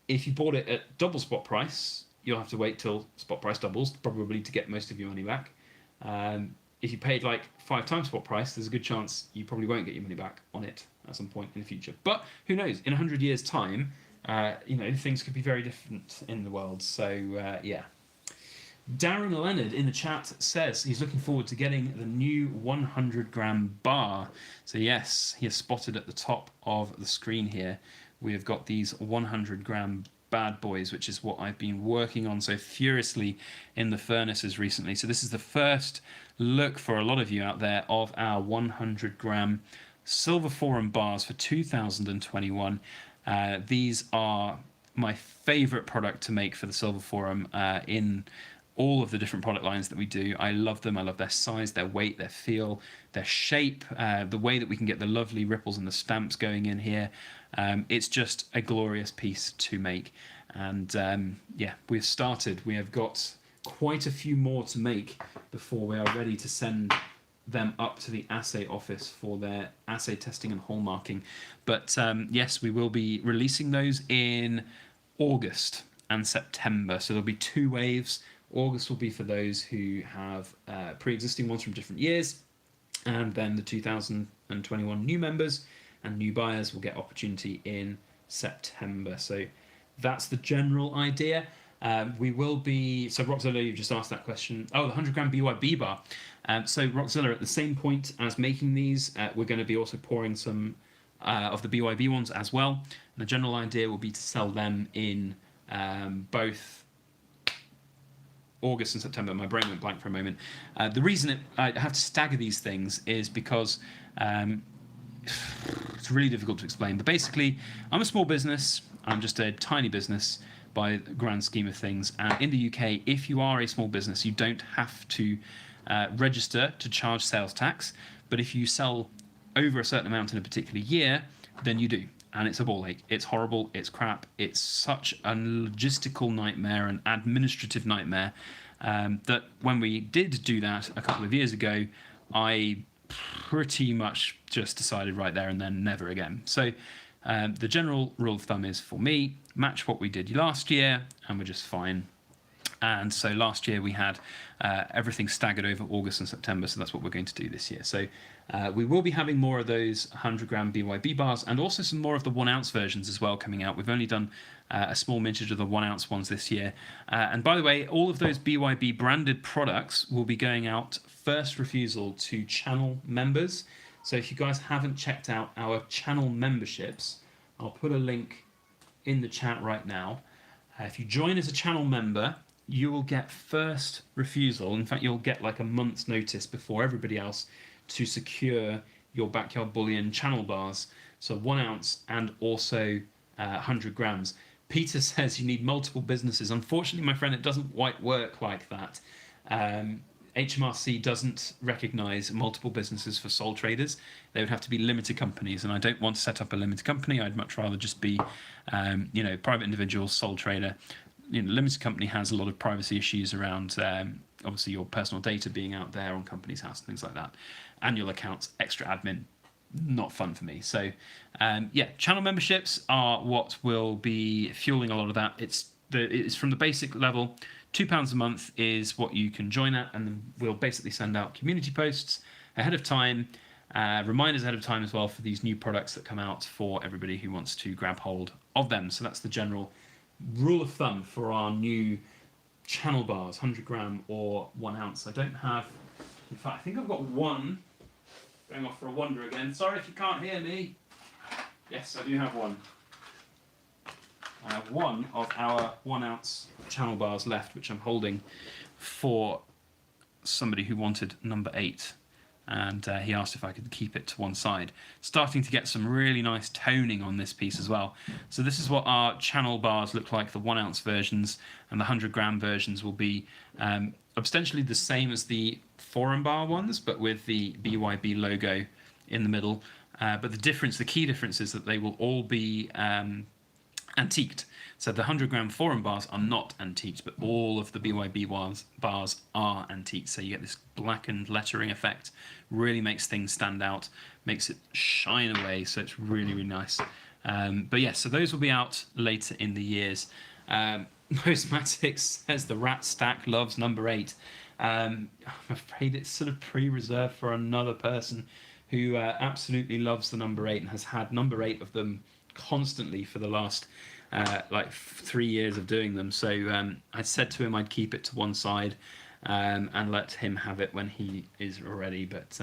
If you bought it at double spot price, you'll have to wait till spot price doubles, probably, to get most of your money back. If you paid like 5 times spot price, there's a good chance you probably won't get your money back on it at some point in the future. But who knows? In 100 years' time, things could be very different in the world. So yeah. Darren Leonard in the chat says he's looking forward to getting the new 100-gram bar. So yes, he has spotted at the top of the screen here. We have got these 100-gram bad boys, which is what I've been working on so furiously in the furnaces recently. So this is the first look for a lot of you out there of our 100-gram Silver Forum bars for 2021. These are my favorite product to make for the Silver Forum in all of the different product lines that we do. I love them. I love their size, their weight, their feel, their shape, the way that we can get the lovely ripples and the stamps going in here. It's just a glorious piece to make. And yeah, we've started. We have got quite a few more to make before we are ready to send them up to the assay office for their assay testing and hallmarking. But yes, we will be releasing those in August and September. So there'll be 2 waves. August will be for those who have pre-existing ones from different years, and then the 2021 new members and new buyers will get opportunity in September. So that's the general idea. We will be, so Roxzilla, you've just asked that question. Oh, the 100-gram BYB bar. So Roxzilla, at the same point as making these, we're going to be also pouring some of the BYB ones as well. And the general idea will be to sell them in both August and September. My brain went blank for a moment. The reason I have to stagger these things is because it's really difficult to explain. But basically, I'm a small business. I'm just a tiny business by the grand scheme of things. And in the UK, if you are a small business, you don't have to register to charge sales tax. But if you sell over a certain amount in a particular year, then you do. And it's a ball ache. It's horrible. It's crap. It's such a logistical nightmare, an administrative nightmare, that when we did do that a couple of years ago, I pretty much just decided right there and then never again. So the general rule of thumb is, for me, match what we did last year and we're just fine. And so last year we had everything staggered over August and September, so that's what we're going to do this year. So we will be having more of those 100-gram BYB bars and also some more of the 1-ounce versions as well coming out. We've only done a small mintage of the 1-ounce ones this year. And by the way, all of those BYB branded products will be going out first refusal to channel members. So if you guys haven't checked out our channel memberships, I'll put a link in the chat right now. If you join as a channel member, you will get first refusal. In fact, you'll get like a month's notice before everybody else to secure your Backyard Bullion channel bars. So 1 ounce and also 100 grams. Peter says you need multiple businesses. Unfortunately, my friend, it doesn't quite work like that. HMRC doesn't recognise multiple businesses for sole traders. They would have to be limited companies, and I don't want to set up a limited company. I'd much rather just be, private individual, sole trader. Limited company has a lot of privacy issues around, obviously, your personal data being out there on Companies House and things like that. Annual accounts, extra admin, not fun for me. So, channel memberships are what will be fueling a lot of that. It's from the basic level. £2 a month is what you can join at, and we'll basically send out community posts ahead of time, reminders ahead of time as well for these new products that come out for everybody who wants to grab hold of them. So that's the general rule of thumb for our new channel bars, 100 gram or 1 ounce. I don't have, in fact, I think I've got one. Going off for a wander again. Sorry if you can't hear me. Yes, I do have one. I have one of our 1 ounce channel bars left, which I'm holding for somebody who wanted number 8. And he asked if I could keep it to one side. Starting to get some really nice toning on this piece as well. So this is what our channel bars look like. The 1 ounce versions and the 100 gram versions will be ostensibly the same as the foreign bar ones, but with the BYB logo in the middle. But the key difference is that they will all be antiqued. So the 100 gram foreign bars are not antiqued, but all of the BYB bars are antiqued. So you get this blackened lettering effect, really makes things stand out, makes it shine away. So it's really, really nice. But yeah, so those will be out later in the years. Mosmatic says the rat stack loves number 8. I'm afraid it's sort of pre-reserved for another person who absolutely loves the number 8 and has had number 8 of them constantly for the last 3 years of doing them. So I said to him I'd keep it to one side and let him have it when he is ready. But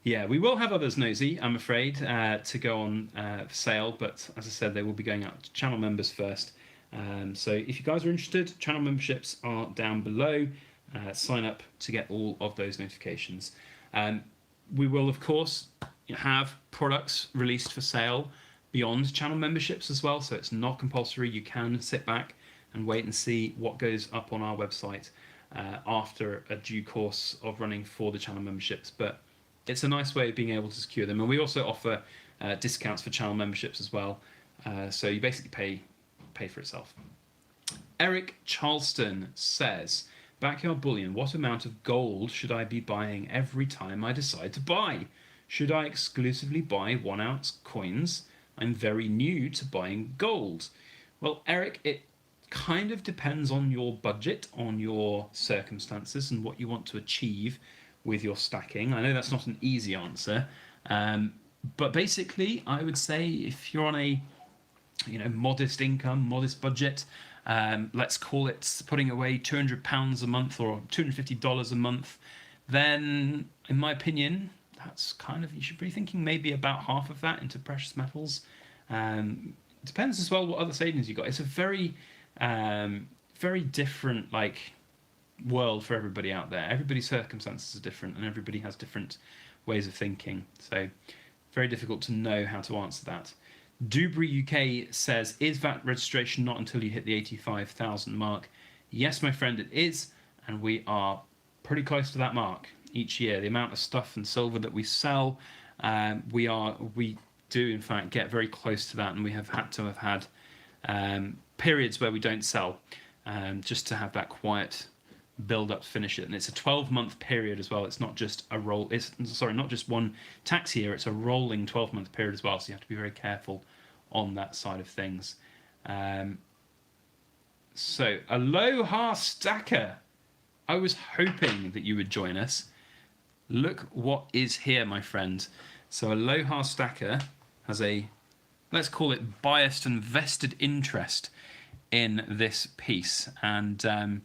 yeah, we will have others, Nosy, I'm afraid, to go on for sale. But as I said, they will be going out to channel members first. So if you guys are interested, channel memberships are down below. Sign up to get all of those notifications. We will, of course, have products released for sale beyond channel memberships as well, so it's not compulsory. You can sit back and wait and see what goes up on our website after a due course of running for the channel memberships, but it's a nice way of being able to secure them. And we also offer discounts for channel memberships as well, so you basically pay for itself. Eric Charleston says, Backyard Bullion, what amount of gold should I be buying every time I decide to buy? Should I exclusively buy 1 ounce coins? I'm very new to buying gold. Well, Eric, it kind of depends on your budget, on your circumstances, and what you want to achieve with your stacking. I know that's not an easy answer, but basically, I would say if you're on a modest income, modest budget, let's call it putting away £200 a month or $250 a month, then, in my opinion, that's kind of, you should be thinking maybe about half of that into precious metals. Depends as well what other savings you got. It's a very, very different world for everybody out there. Everybody's circumstances are different, and everybody has different ways of thinking. So, very difficult to know how to answer that. Dubry UK says, is VAT registration not until you hit the 85,000 mark? Yes, my friend, it is, and we are pretty close to that mark each year. The amount of stuff and silver that we sell, we do in fact get very close to that, and we have had periods where we don't sell, just to have that quiet build up to finish it. And it's a 12-month period as well. It's not just not just one tax year, it's a rolling 12-month period as well, so you have to be very careful on that side of things. So Aloha Stacker, I was hoping that you would join us. Look what is here, my friend. So Aloha Stacker has a, let's call it, biased and vested interest in this piece, and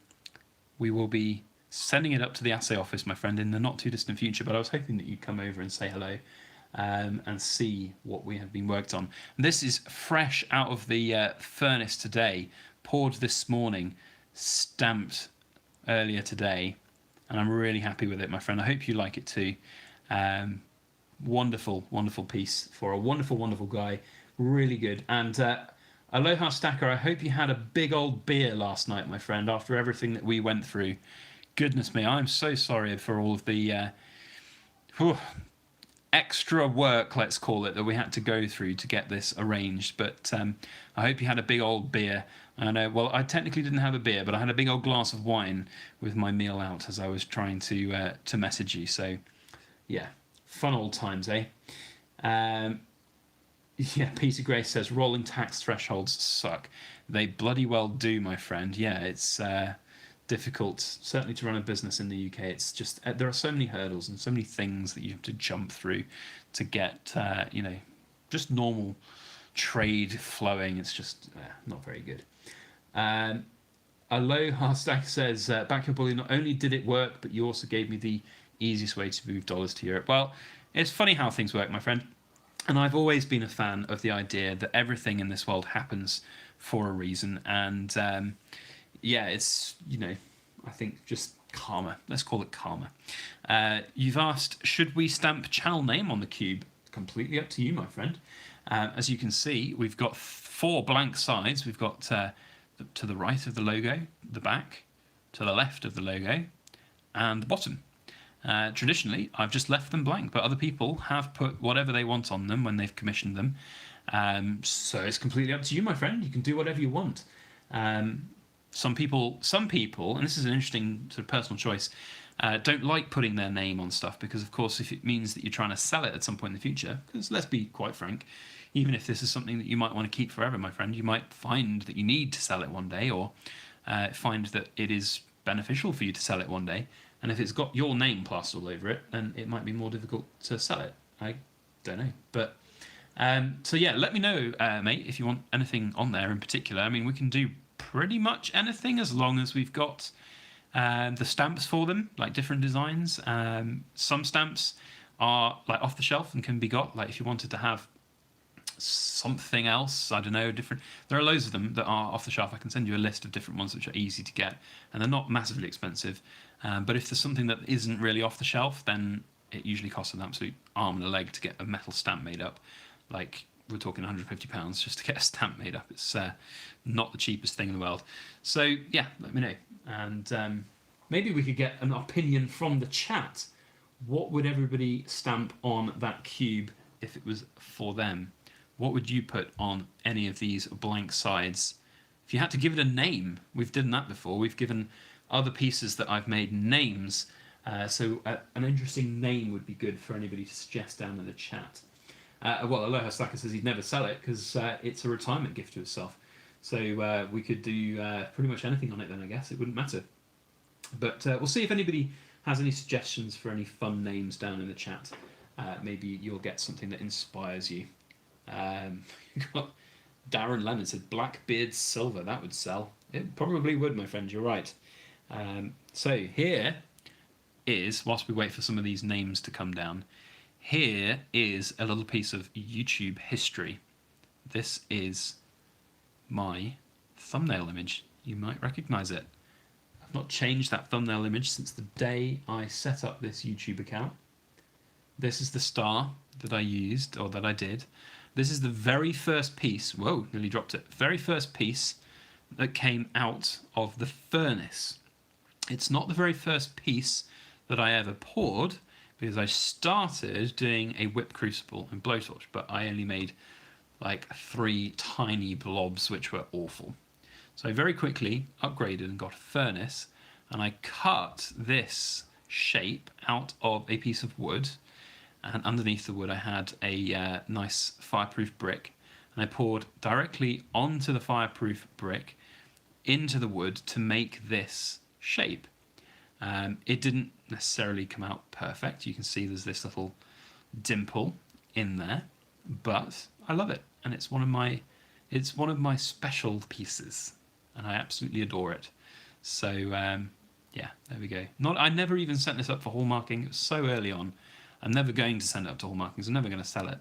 we will be sending it up to the assay office, my friend, in the not too distant future. But I was hoping that you'd come over and say hello and see what we have been worked on. And this is fresh out of the furnace today, poured this morning, stamped earlier today, and I'm really happy with it, my friend. I hope you like it too. Wonderful, wonderful piece for a wonderful, wonderful guy. Really good. And aloha stacker, I hope you had a big old beer last night, my friend, after everything that we went through. Goodness me, I'm so sorry for all of the extra work, let's call it, that we had to go through to get this arranged. But I hope you had a big old beer. And well, I technically didn't have a beer, but I had a big old glass of wine with my meal out as I was trying to message you. So, yeah, fun old times, eh? Yeah, Peter Grace says rolling tax thresholds suck. They bloody well do, my friend. Yeah, it's difficult, certainly, to run a business in the UK. It's just there are so many hurdles and so many things that you have to jump through to get, just normal trade flowing. It's just not very good. Aloha Stack says, back your bullion, not only did it work, but you also gave me the easiest way to move dollars to Europe. Well, it's funny how things work, my friend. And I've always been a fan of the idea that everything in this world happens for a reason. And yeah, it's, I think just karma. Let's call it karma. You've asked, should we stamp channel name on the cube? Completely up to you, my friend. As you can see, we've got 4 blank sides. We've got to the right of the logo, the back, to the left of the logo, and the bottom. Traditionally, I've just left them blank, but other people have put whatever they want on them when they've commissioned them. So it's completely up to you, my friend. You can do whatever you want. Some people, and this is an interesting sort of personal choice, don't like putting their name on stuff because, of course, if it means that you're trying to sell it at some point in the future, because let's be quite frank, even if this is something that you might want to keep forever, my friend, you might find that you need to sell it one day, or find that it is beneficial for you to sell it one day. And if it's got your name plastered all over it, then it might be more difficult to sell it. I don't know. But so yeah, let me know, mate, if you want anything on there in particular. I mean, we can do pretty much anything as long as we've got the stamps for them, like different designs. Some stamps are like off the shelf and can be got. Like if you wanted to have something else, I don't know, different. There are loads of them that are off the shelf. I can send you a list of different ones which are easy to get, and they're not massively expensive. But if there's something that isn't really off the shelf, then it usually costs an absolute arm and a leg to get a metal stamp made up. Like, we're talking £150 just to get a stamp made up. It's not the cheapest thing in the world. So yeah, let me know, and maybe we could get an opinion from the chat. What would everybody stamp on that cube if it was for them? What would you put on any of these blank sides? If you had to give it a name, we've done that before. We've given other pieces that I've made names. So an interesting name would be good for anybody to suggest down in the chat. Well, Aloha Slacker says he'd never sell it because it's a retirement gift to itself. So we could do pretty much anything on it then, I guess. It wouldn't matter. But we'll see if anybody has any suggestions for any fun names down in the chat. Maybe you'll get something that inspires you. Got Darren Lennon said Blackbeard Silver. That would sell. It probably would, my friend. You're right. So here is, whilst we wait for some of these names to come down, here is a little piece of YouTube history. This is my thumbnail image. You might recognize it. I've not changed that thumbnail image since the day I set up this YouTube account. This is the star that I used, or that I did. This is the very first piece, whoa, nearly dropped it, very first piece that came out of the furnace. It's not the very first piece that I ever poured, because I started doing a whip crucible and blowtorch, but I only made like 3 tiny blobs, which were awful. So I very quickly upgraded and got a furnace, and I cut this shape out of a piece of wood, and underneath the wood I had a nice fireproof brick, and I poured directly onto the fireproof brick into the wood to make this shape. It didn't necessarily come out perfect. You can see there's this little dimple in there, but I love it, and it's one of my special pieces, and I absolutely adore it. So Yeah, there we go. I never even sent this up for hallmarking. It was so early on. I'm never going to send it up to hallmarking. I'm never going to sell it.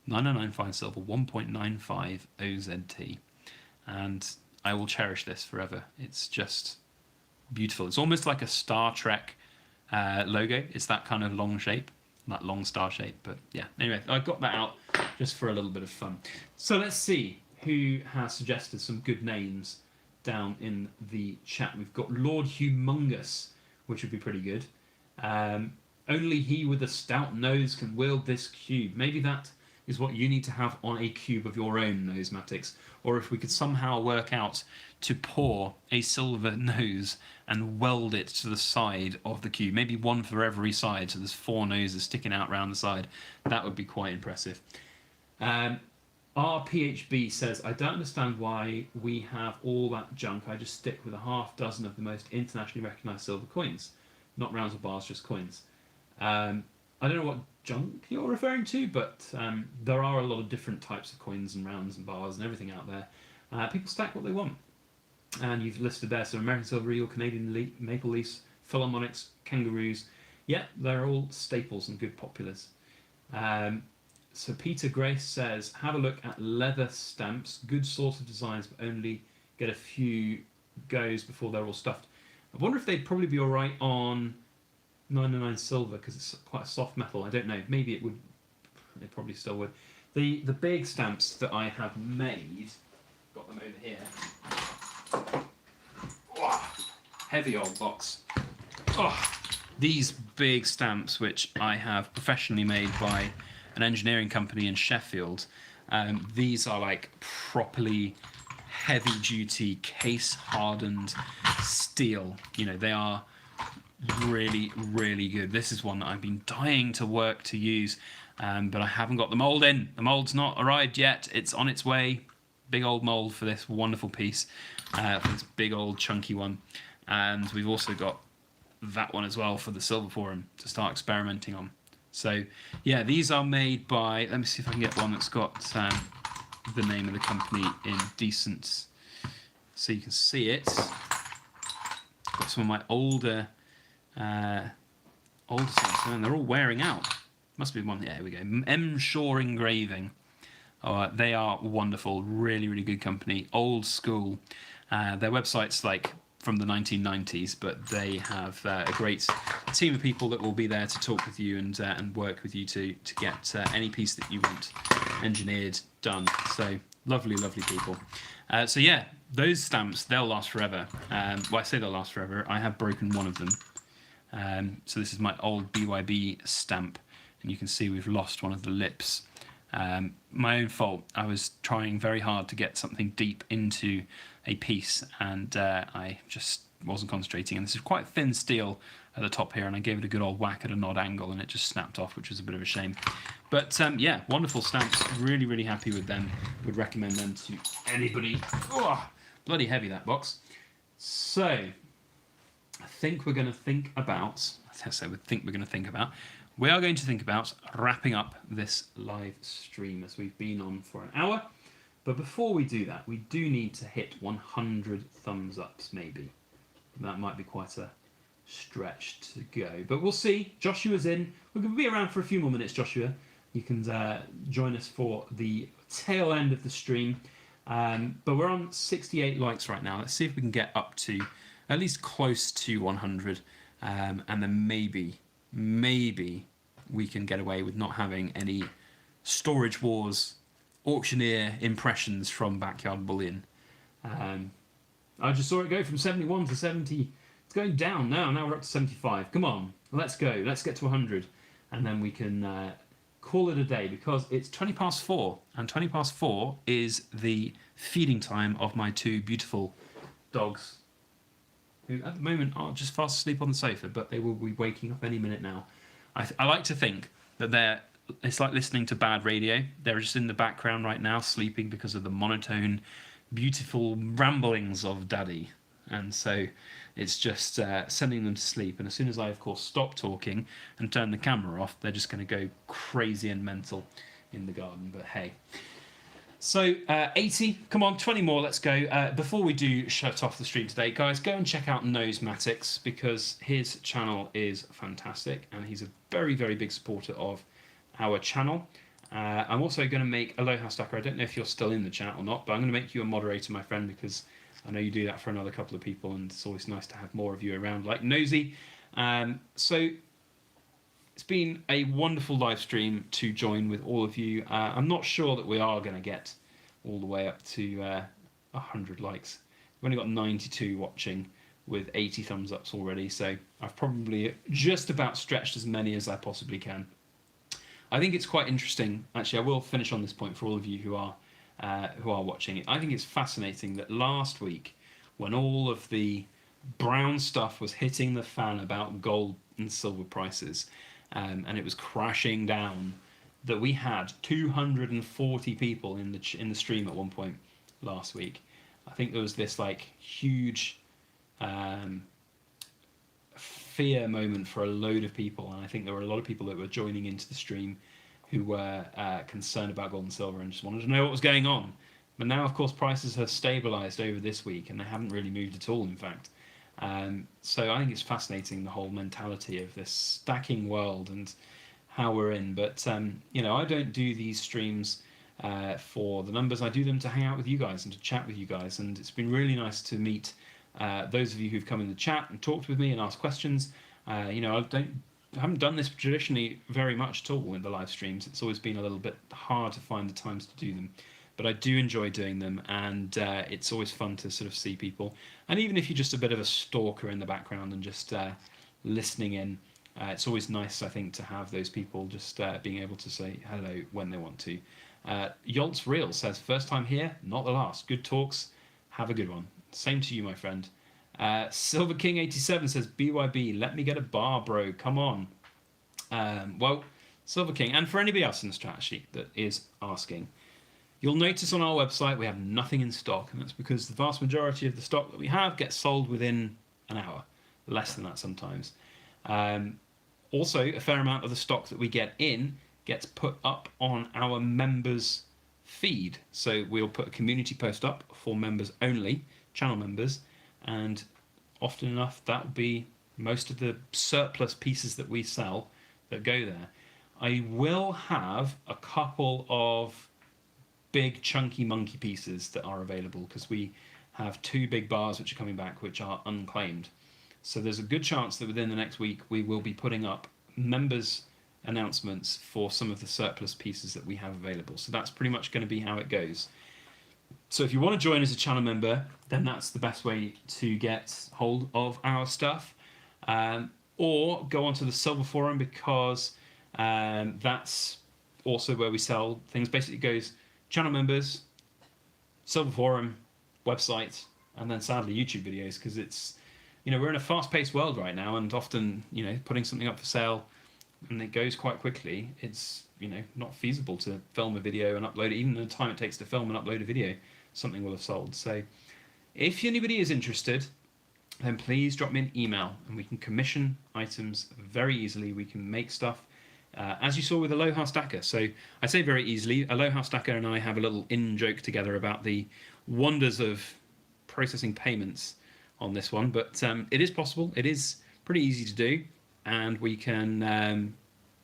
909 fine silver, 1.95 OZT. And I will cherish this forever. It's just beautiful. It's almost like a Star Trek logo. It's that kind of long shape, that long star shape. But yeah, anyway, I got that out just for a little bit of fun. So let's see who has suggested some good names down in the chat. We've got Lord Humongous, which would be pretty good. Only he with a stout nose can wield this cube. Maybe that is what you need to have on a cube of your own, Nosematics. Or if we could somehow work out to pour a silver nose and weld it to the side of the cube. Maybe one for every side, so there's 4 noses sticking out round the side. That would be quite impressive. RPHB says, I don't understand why we have all that junk. I just stick with a half dozen of the most internationally recognised silver coins. Not rounds or bars, just coins. I don't know what junk you're referring to, but there are a lot of different types of coins and rounds and bars and everything out there. People stack what they want. And you've listed there, so American Silver Eagle, Canadian Maple Leafs, Philharmonics, Kangaroos. Yeah, they're all staples and good populars. So Peter Grace says, have a look at leather stamps. Good sort of designs, but only get a few goes before they're all stuffed. I wonder if they'd probably be all right on 909 silver, because it's quite a soft metal. I don't know. Maybe it would. They probably still would. The big stamps that I have made, got them over here. Oh, heavy old box. Oh, these big stamps, which I have professionally made by an engineering company in Sheffield. These are like properly heavy-duty, case-hardened steel. You know, they are really, really good. This is one that I've been dying to work to use, but I haven't got the mould in. The mould's not arrived yet. It's on its way. Big old mould for this wonderful piece, for this big old chunky one. And we've also got that one as well for the Silver Forum to start experimenting on. So yeah, these are made by, let me see if I can get one that's got the name of the company in decent, so you can see it. Got some of my older stamps, and they're all wearing out. Must be one, yeah, here we go. M. Shaw Engraving. They are wonderful, really, really good company, old school. Their website's like from the 1990s, but they have a great team of people that will be there to talk with you and work with you to get any piece that you want engineered, done. So lovely, lovely people. So yeah, those stamps, they'll last forever. Well, I say they'll last forever. I have broken one of them. So this is my old BYB stamp, and you can see we've lost one of the lips. My own fault. I was trying very hard to get something deep into a piece, and I just wasn't concentrating. And this is quite thin steel at the top here, and I gave it a good old whack at an odd angle, and it just snapped off, which was a bit of a shame. But yeah, wonderful stamps. Really, really happy with them. Would recommend them to anybody. Oh, bloody heavy, that box. So I think we're going to think about. We are going to think about wrapping up this live stream as we've been on for an hour. But before we do that, we do need to hit 100 thumbs ups, maybe. That might be quite a stretch to go. But we'll see. Joshua's in. We're going to be around for a few more minutes, Joshua. You can join us for the tail end of the stream. But we're on 68 likes right now. Let's see if we can get up to at least close to 100. And then maybe we can get away with not having any Storage Wars auctioneer impressions from Backyard Bullion. I just saw it go from 71 to 70. It's going down now. Now we're up to 75. Come on, let's go. Let's get to 100. And then we can call it a day, because it's 20 past 4. And 20 past 4 is the feeding time of my 2 beautiful dogs, who at the moment are just fast asleep on the sofa, but they will be waking up any minute now. I like to think that it's like listening to bad radio. They're just in the background right now, sleeping because of the monotone, beautiful ramblings of Daddy. And so it's just sending them to sleep. And as soon as I, of course, stop talking and turn the camera off, they're just going to go crazy and mental in the garden. But hey. So 80, come on, 20 more, let's go. Before we do shut off the stream today, guys, go and check out Nosematics because his channel is fantastic and he's a very, very big supporter of our channel. I'm also going to make Aloha Stacker. I don't know if you're still in the chat or not, but I'm going to make you a moderator, my friend, because I know you do that for another couple of people and it's always nice to have more of you around like Nosy. So it's been a wonderful live stream to join with all of you. I'm not sure that we are going to get all the way up to 100 likes. We've only got 92 watching with 80 thumbs ups already, so I've probably just about stretched as many as I possibly can. I think it's quite interesting. Actually, I will finish on this point for all of you who are watching it. I think it's fascinating that last week, when all of the brown stuff was hitting the fan about gold and silver prices, and it was crashing down, that we had 240 people in the stream at one point last week. I think there was this like huge fear moment for a load of people, and I think there were a lot of people that were joining into the stream who were concerned about gold and silver and just wanted to know what was going on. But now, of course, prices have stabilized over this week and they haven't really moved at all, in fact. So I think it's fascinating, the whole mentality of this stacking world and how we're in. But you know, I don't do these streams for the numbers. I do them to hang out with you guys and to chat with you guys. And it's been really nice to meet those of you who've come in the chat and talked with me and asked questions. You know, I haven't done this traditionally very much at all in the live streams. It's always been a little bit hard to find the times to do them. But I do enjoy doing them, and it's always fun to sort of see people. And even if you're just a bit of a stalker in the background and just listening in, it's always nice, I think, to have those people just being able to say hello when they want to. Yolt's Real says, first time here, not the last. Good talks. Have a good one. Same to you, my friend. Silver King 87 says, BYB, let me get a bar, bro. Come on. Well, Silver King, and for anybody else in the chat sheet that is asking, you'll notice on our website we have nothing in stock, and that's because the vast majority of the stock that we have gets sold within an hour, less than that sometimes. Also, a fair amount of the stock that we get in gets put up on our members' feed. So we'll put a community post up for members only, channel members, and often enough that will be most of the surplus pieces that we sell that go there. I will have a couple of big chunky monkey pieces that are available because we have 2 big bars which are coming back which are unclaimed. So there's a good chance that within the next week we will be putting up members announcements for some of the surplus pieces that we have available. So that's pretty much going to be how it goes. So if you want to join as a channel member, then that's the best way to get hold of our stuff. Or go onto the Silver Forum because that's also where we sell things. Basically it goes channel members, Silver Forum, website, and then sadly YouTube videos, because it's, you know, we're in a fast-paced world right now, and often, you know, putting something up for sale and it goes quite quickly, it's, you know, not feasible to film a video and upload it. Even the time it takes to film and upload a video, something will have sold. So if anybody is interested, then please drop me an email and we can commission items very easily. We can make stuff. As you saw with Aloha Stacker. So I say very easily, Aloha Stacker and I have a little in-joke together about the wonders of processing payments on this one, but it is possible. It is pretty easy to do, and we can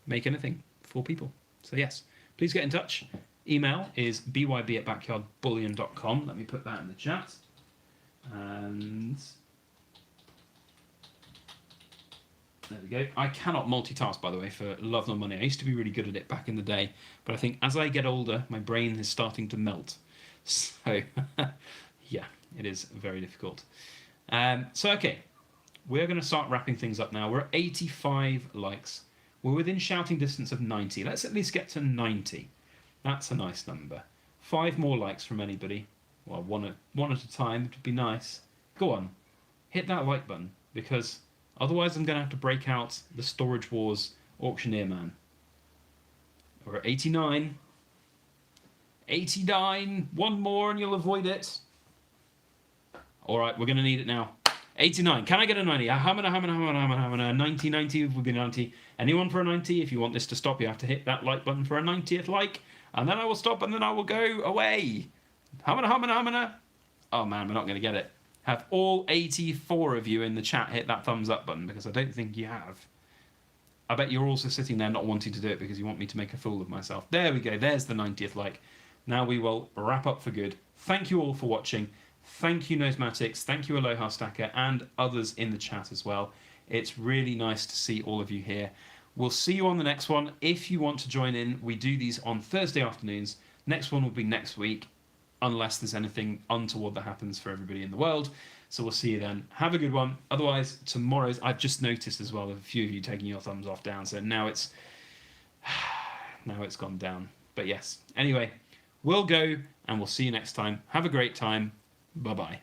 make anything for people. So yes, please get in touch. Email is byb@backyardbullion.com. Let me put that in the chat. And there we go. I cannot multitask, by the way, for love nor money. I used to be really good at it back in the day, but I think as I get older, my brain is starting to melt. So, yeah, it is very difficult. So, okay, we're going to start wrapping things up now. We're at 85 likes. We're within shouting distance of 90. Let's at least get to 90. That's a nice number. 5 more likes from anybody. Well, one at a time would be nice. Go on, hit that like button, because otherwise I'm going to have to break out the Storage Wars auctioneer man. We're at 89. 89. One more and you'll avoid it. All right, we're going to need it now. 89. Can I get a 90? Hamana. 90, 90 would be 90. Anyone for a 90? If you want this to stop, you have to hit that like button for a 90th like. And then I will stop and then I will go away. Humana, humana, humana. Oh man, we're not going to get it. Have all 84 of you in the chat hit that thumbs up button, because I don't think you have. I bet you're also sitting there not wanting to do it because you want me to make a fool of myself. There we go. There's the 90th like. Now we will wrap up for good. Thank you all for watching. Thank you, Nosematics. Thank you, Aloha Stacker, and others in the chat as well. It's really nice to see all of you here. We'll see you on the next one. If you want to join in, we do these on Thursday afternoons. Next one will be next week, unless there's anything untoward that happens for everybody in the world. So we'll see you then. Have a good one. Otherwise, tomorrow's... I've just noticed as well a few of you taking your thumbs off down, so now it's gone down. But yes. Anyway, we'll go, and we'll see you next time. Have a great time. Bye-bye.